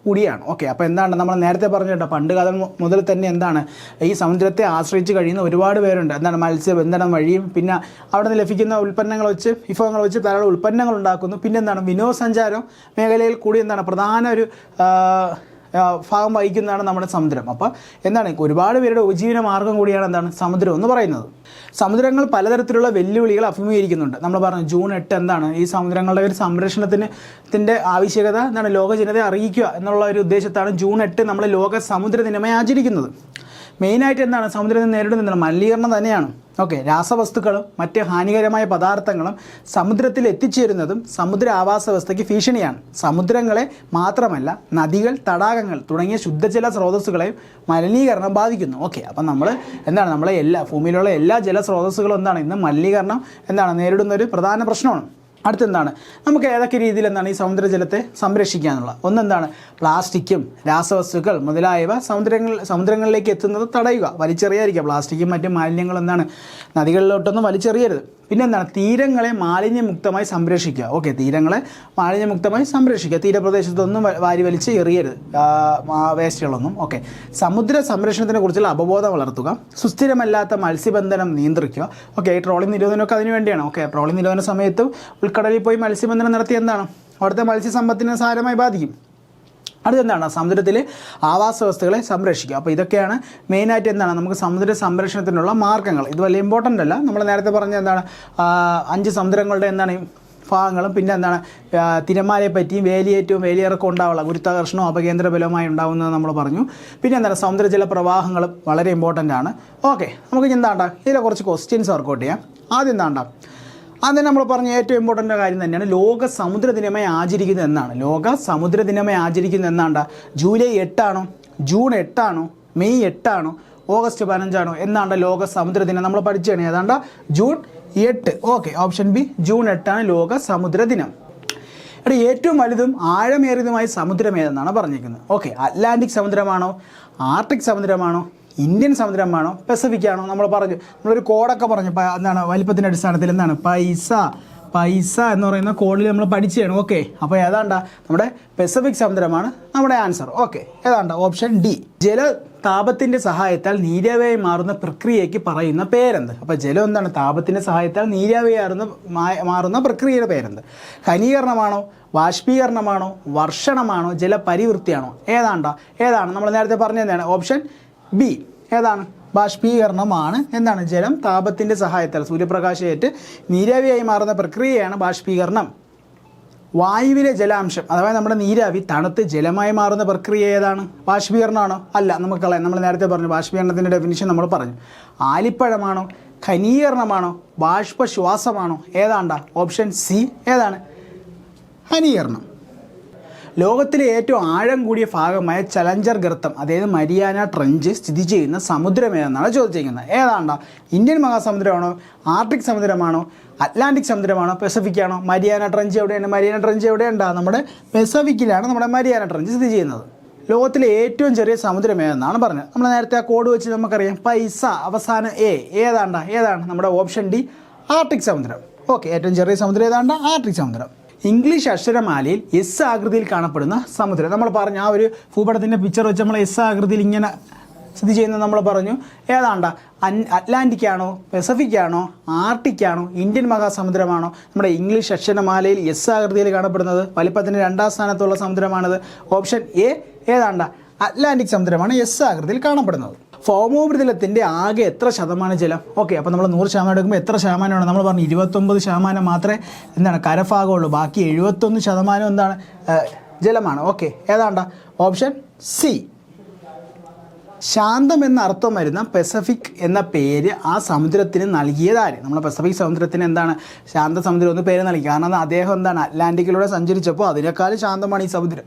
കൂടിയാണ്. ഓക്കെ, അപ്പോൾ എന്താണ് നമ്മൾ നേരത്തെ പറഞ്ഞിട്ട് പണ്ട് കാലം മുതൽ തന്നെ എന്താണ് ഈ സമുദ്രത്തെ ആശ്രയിച്ച് കഴിയുന്ന ഒരുപാട് പേരുണ്ട്. എന്താണ് മത്സ്യബന്ധനം വഴിയും പിന്നെ അവിടെ നിന്ന് ലഭിക്കുന്ന ഉൽപ്പന്നങ്ങൾ വെച്ച് വിഭവങ്ങൾ വെച്ച് ധാരാളം ഉൽപ്പന്നങ്ങൾ ഉണ്ടാക്കുന്നു. പിന്നെ എന്താണ് വിനോദസഞ്ചാരം മേഖലയിൽ കൂടി എന്താണ് പ്രധാന ഒരു ഭാഗം വഹിക്കുന്നതാണ് നമ്മുടെ സമുദ്രം. അപ്പോൾ എന്താണ് ഒരുപാട് പേരുടെ ഉപജീവന മാർഗം കൂടിയാണ് എന്താണ് സമുദ്രം എന്ന് പറയുന്നത്. സമുദ്രങ്ങൾ പലതരത്തിലുള്ള വെല്ലുവിളികൾ അഭിമുഖീകരിക്കുന്നുണ്ട്. നമ്മൾ പറഞ്ഞു ജൂൺ 8 എന്താണ് ഈ സമുദ്രങ്ങളുടെ ഒരു സംരക്ഷണത്തിൻ്റെ ആവശ്യകത എന്താണ് ലോക ജനതയെ അറിയിക്കുക എന്നുള്ള ഒരു ഉദ്ദേശത്താണ് ജൂൺ 8 നമ്മൾ ലോക സമുദ്ര ദിനമായി ആചരിക്കുന്നത്. മെയിനായിട്ട് എന്താണ് സമുദ്രത്തിൽ നേരിടുന്നത് മലിനീകരണം തന്നെയാണ്. ഓക്കെ, രാസവസ്തുക്കളും മറ്റ് ഹാനികരമായ പദാർത്ഥങ്ങളും സമുദ്രത്തിൽ എത്തിച്ചേരുന്നതും സമുദ്ര ആവാസ വ്യവസ്ഥയ്ക്ക് ഭീഷണിയാണ്. സമുദ്രങ്ങളെ മാത്രമല്ല നദികൾ, തടാകങ്ങൾ തുടങ്ങിയ ശുദ്ധജല സ്രോതസ്സുകളെയും മലിനീകരണം ബാധിക്കുന്നു. ഓക്കെ, അപ്പം നമ്മളെ ഭൂമിയിലുള്ള എല്ലാ ജലസ്രോതസ്സുകളും ഇന്ന് മലിനീകരണം നേരിടുന്ന ഒരു പ്രധാന പ്രശ്നമാണ്. അടുത്തെന്താണ് നമുക്ക് ഏതൊക്കെ രീതിയിൽ ഈ സമുദ്രജലത്തെ സംരക്ഷിക്കാനുള്ള ഒന്നെന്താണ് പ്ലാസ്റ്റിക്കും രാസവസ്തുക്കൾ മുതലായവ സമുദ്രങ്ങളിലേക്ക് എത്തുന്നത് തടയുക, വലിച്ചെറിയാതിരിക്കുക. പ്ലാസ്റ്റിക്കും മറ്റു മാലിന്യങ്ങളും നദികളിലോട്ടൊന്നും വലിച്ചെറിയരുത്. പിന്നെ തീരങ്ങളെ മാലിന്യമുക്തമായി സംരക്ഷിക്കുക. ഓക്കെ, തീരങ്ങളെ മാലിന്യമുക്തമായി സംരക്ഷിക്കുക. തീരപ്രദേശത്തൊന്നും വാരി വലിച്ച് എറിയരുത് വേസ്റ്റുകളൊന്നും. ഓക്കെ, സമുദ്ര സംരക്ഷണത്തിനെ കുറിച്ചുള്ള അവബോധം വളർത്തുക. സുസ്ഥിരമല്ലാത്ത മത്സ്യബന്ധനം നിയന്ത്രിക്കുക. ഓക്കെ, ട്രോളിംഗ് നിരോധനമൊക്കെ അതിനു വേണ്ടിയാണ്. ഓക്കെ, ട്രോളിംഗ് നിരോധന സമയത്ത് ഉൾക്കടലിൽ പോയി മത്സ്യബന്ധനം നടത്തി അവിടുത്തെ മത്സ്യസമ്പത്തിനെ സാരമായി ബാധിക്കും. അടുത്തെന്താണ് സമുദ്രത്തിലെ ആവാസ വ്യവസ്ഥകളെ സംരക്ഷിക്കുക. അപ്പോൾ ഇതൊക്കെയാണ് മെയിനായിട്ട് നമുക്ക് സമുദ്ര സംരക്ഷണത്തിനുള്ള മാർഗ്ഗങ്ങൾ. ഇത് വലിയ ഇമ്പോർട്ടൻ്റ് അല്ല. നമ്മൾ നേരത്തെ പറഞ്ഞ 5 സമുദ്രങ്ങളുടെ ഭാഗങ്ങളും പിന്നെ തിരമാലയെ പറ്റിയും വേലിയിറക്കം ഉണ്ടാവുള്ള ഗുരുത്വാകർഷണവും അപകേന്ദ്ര ബലവുമായി ഉണ്ടാകുന്നത് നമ്മൾ പറഞ്ഞു. പിന്നെ സമുദ്രജല പ്രവാഹങ്ങളും വളരെ ഇമ്പോർട്ടൻ്റ് ആണ്. ഓക്കെ, നമുക്ക് ഇതിലെ കുറച്ച് ക്വസ്റ്റ്യൻസ് വർക്കൗട്ട് ചെയ്യാം. ആദ്യം നമ്മൾ പറഞ്ഞ ഏറ്റവും ഇമ്പോർട്ടൻ്റ് കാര്യം തന്നെയാണ് ലോക സമുദ്ര ദിനമായി ആചരിക്കുന്നത് എന്നാണ്. ലോക സമുദ്ര ദിനമായി ആചരിക്കുന്നത് എന്നാണ് ജൂലൈ 8 ആണോ, ജൂൺ 8 ആണോ, മെയ് 8 ആണോ, ഓഗസ്റ്റ് 15 ആണോ എന്നാണ് ലോക സമുദ്ര ദിനം നമ്മൾ പഠിച്ചാണ്. June 8. Okay, option B June 8 ആണ് ലോക സമുദ്ര ദിനം. ഏറ്റവും വലുതും ആഴമേറിയതുമായ സമുദ്രം ഏതെന്നാണ് പറഞ്ഞിരിക്കുന്നത്. ഓക്കെ, അറ്റ്ലാന്റിക് സമുദ്രമാണോ, ആർട്ടിക് സമുദ്രമാണോ, ഇന്ത്യൻ സമുദ്രമാണോ, പസഫിക് ആണോ? നമ്മളൊരു കോഡൊക്കെ പറഞ്ഞു വലിപ്പത്തിൻ്റെ അടിസ്ഥാനത്തിൽ പൈസ എന്ന് പറയുന്ന കോഡിൽ നമ്മൾ പഠിച്ചതാണ്. ഓക്കെ, അപ്പോൾ നമ്മുടെ പസഫിക് സമുദ്രമാണ് നമ്മുടെ ആൻസർ. Okay, option D. താപത്തിൻ്റെ സഹായത്താൽ നീരാവിയായി മാറുന്ന പ്രക്രിയയ്ക്ക് പറയുന്ന പേരെന്ത്? അപ്പോൾ ജലം താപത്തിൻ്റെ സഹായത്താൽ നീരാവിയായി മാറുന്ന പ്രക്രിയയുടെ പേരെന്ത്? ഘനീകരണമാണോ, ബാഷ്പീകരണമാണോ, വർഷണമാണോ, ജലപരിവൃത്തിയാണോ? ഏതാണ് നമ്മൾ നേരത്തെ പറഞ്ഞതാണ് ഓപ്ഷൻ ബി. ബാഷ്പീകരണമാണ്. ജലം താപത്തിൻ്റെ സഹായത്താൽ സൂര്യപ്രകാശമേറ്റ് നീരാവിയായി മാറുന്ന പ്രക്രിയയാണ് ബാഷ്പീകരണം. വായുവിലെ ജലാംശം അഥവാ നമ്മുടെ നീരാവി തണുത്ത് ജലമായി മാറുന്ന പ്രക്രിയ ഏതാണ്? ബാഷ്പീകരണമാണോ? അല്ല, നമ്മൾ നേരത്തെ പറഞ്ഞു ബാഷ്പീകരണത്തിൻ്റെ ഡെഫിനിഷൻ നമ്മൾ പറഞ്ഞു. ആലിപ്പഴമാണോ, ഘനീകരണമാണോ, ബാഷ്പശ്വാസമാണോ? Option C. ഘനീകരണം. ലോകത്തിലെ ഏറ്റവും ആഴം കൂടിയ ഭാഗമായ ചലഞ്ചർ ഗർത്തം അതായത് മരിയാന ട്രഞ്ച് സ്ഥിതി ചെയ്യുന്ന സമുദ്രം ഏതെന്നാണ് ചോദിച്ചിരിക്കുന്നത്. ഇന്ത്യൻ മഹാസമുദ്രമാണോ, ആർട്ടിക് സമുദ്രമാണോ, അറ്റ്ലാന്റിക് സമുദ്രമാണോ, പസഫിക് ആണോ? മരിയാന ട്രഞ്ച് എവിടെയുണ്ട്? നമ്മുടെ പസഫിക്കിലാണ് നമ്മുടെ മരിയാന ട്രഞ്ച് സ്ഥിതി ചെയ്യുന്നത്. ലോകത്തിലെ ഏറ്റവും ചെറിയ സമുദ്രം ഏതെന്നാണ് പറഞ്ഞത്. നമ്മൾ നേരത്തെ ആ കോഡ് വെച്ച് നമുക്കറിയാം പൈസ അവസാനം ഏതാണ് നമ്മുടെ ഓപ്ഷൻ ഡി ആർട്ടിക് സമുദ്രം. ഓക്കെ, ഏറ്റവും ചെറിയ സമുദ്രം ആർട്ടിക് സമുദ്രം. ഇംഗ്ലീഷ് അക്ഷരമാലയിൽ എസ് ആകൃതിയിൽ കാണപ്പെടുന്ന സമുദ്രം നമ്മൾ പറഞ്ഞു. ആ ഒരു ഭൂപടത്തിൻ്റെ പിക്ചർ വെച്ച് നമ്മൾ എസ് ആകൃതിയിൽ ഇങ്ങനെ സ്ഥിതി ചെയ്യുന്നത് നമ്മൾ പറഞ്ഞു. അറ്റ്ലാന്റിക് ആണോ, പസഫിക് ആണോ, ആർട്ടിക് ആണോ, ഇന്ത്യൻ മഹാസമുദ്രമാണോ? നമ്മുടെ ഇംഗ്ലീഷ് അക്ഷരമാലയിൽ എസ് ആകൃതിയിൽ കാണപ്പെടുന്നത് വലിപ്പത്തിൻ്റെ 2ാം സ്ഥാനത്തുള്ള സമുദ്രമാണിത്. Option A. അറ്റ്ലാന്റിക് സമുദ്രമാണ് എസ് ആകൃതിയിൽ കാണപ്പെടുന്നത്. ഭൗമോപരിതലത്തിൻ്റെ ആകെ എത്ര ശതമാനം ജലം? ഓക്കെ, അപ്പോൾ നമ്മൾ 100% എടുക്കുമ്പോൾ എത്ര ശതമാനമാണ്? നമ്മൾ പറഞ്ഞു 29% മാത്രമേ എന്താണ് കരഭാഗമുള്ളൂ, ബാക്കി 71% എന്താണ് ജലമാണ്. ഓക്കെ, ഏതാണ്ട ഓപ്ഷൻ സി. ശാന്തം എന്ന അർത്ഥം വരുന്ന പസഫിക് എന്ന പേര് ആ സമുദ്രത്തിന് നൽകിയതാര്? നമ്മൾ പസഫിക് സമുദ്രത്തിന് എന്താണ് ശാന്ത സമുദ്രം എന്ന് പേര് നൽകി? കാരണം അദ്ദേഹം എന്താണ് അറ്റ്ലാന്റിക്കിലൂടെ സഞ്ചരിച്ചപ്പോൾ അതിനേക്കാളും ശാന്തമാണ് ഈ സമുദ്രം.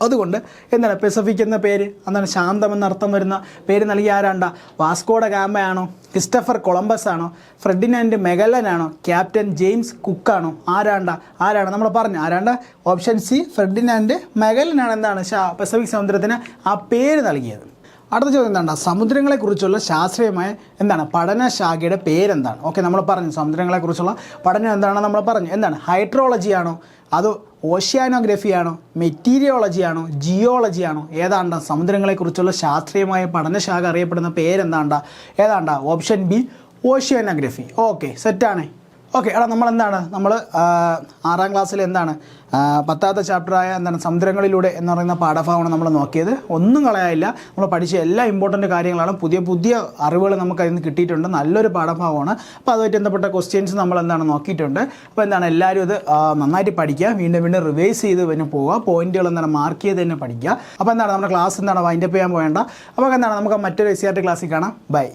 അതുകൊണ്ട് എന്താണ് പസഫിക് എന്ന പേര്, എന്താണ് ശാന്തം എന്നർത്ഥം വരുന്ന പേര് നൽകിയ ആരാണ്ട? വാസ്കോഡ ഗാമയാണോ, ക്രിസ്റ്റഫർ കൊളംബസ് ആണോ, ഫ്രെഡിനാൻഡ് മെഗല്ലനാണോ, ക്യാപ്റ്റൻ ജെയിംസ് കുക്കാണോ? ആരാണ് നമ്മൾ പറഞ്ഞു? ഓപ്ഷൻ സി, ഫ്രെഡിനാൻഡ് മെഗല്ലനാണ് എന്താണ് പസഫിക് സമുദ്രത്തിന് ആ പേര് നൽകിയത്. അടുത്ത ചോദ്യം എന്താണ്? സമുദ്രങ്ങളെക്കുറിച്ചുള്ള ശാസ്ത്രീയമായ എന്താണ് പഠനശാഖയുടെ പേരെന്താണ്? ഓക്കെ, നമ്മൾ പറഞ്ഞു സമുദ്രങ്ങളെക്കുറിച്ചുള്ള പഠനം എന്താണെന്ന് നമ്മൾ പറഞ്ഞു. എന്താണ്? ഹൈഡ്രോളജി ആണോ, അതോ ഓഷ്യാനോഗ്രഫി ആണോ, മെറ്റീരിയോളജി ആണോ, ജിയോളജി ആണോ? ഏതാണ്ട സമുദ്രങ്ങളെക്കുറിച്ചുള്ള ശാസ്ത്രീയമായ പഠനശാഖ അറിയപ്പെടുന്ന പേരെന്താണ്ട? Option B, oceanography. ഓക്കെ, സെറ്റാണ്. ഓക്കെ, എടാ നമ്മൾ 6ാം ക്ലാസ്സിൽ 10ാമത്തെ ചാപ്റ്ററായ സമുദ്രങ്ങളിലൂടെ എന്ന് പറയുന്ന പാഠഭാഗമാണ് നമ്മൾ നോക്കിയത്. ഒന്നും കളയാനില്ല, നമ്മൾ പഠിച്ച എല്ലാ ഇമ്പോർട്ടൻറ്റ് കാര്യങ്ങളാണ്, പുതിയ അറിവുകൾ നമുക്ക് അതിൽ നിന്ന് കിട്ടിയിട്ടുണ്ട്. നല്ലൊരു പാഠഭാഗമാണ്. അപ്പോൾ അതുമായിട്ട് ബന്ധപ്പെട്ട ക്വസ്റ്റ്യൻസ് നമ്മൾ നോക്കിയിട്ടുണ്ട്. അപ്പോൾ എല്ലാവരും ഇത് നന്നായിട്ട് പഠിക്കുക, വീണ്ടും റിവൈസ് ചെയ്ത് പിന്നെ പോവുക, പോയിന്റുകൾ മാർക്ക് ചെയ്ത് തന്നെ പഠിക്കുക. അപ്പോൾ നമ്മുടെ ക്ലാസ് വൈൻഡപ്പ് ചെയ്യാൻ പോകേണ്ട. അപ്പോൾ നമുക്ക് മറ്റൊരു SCRT ക്ലാസ്സിൽ കാണാം. ബൈ.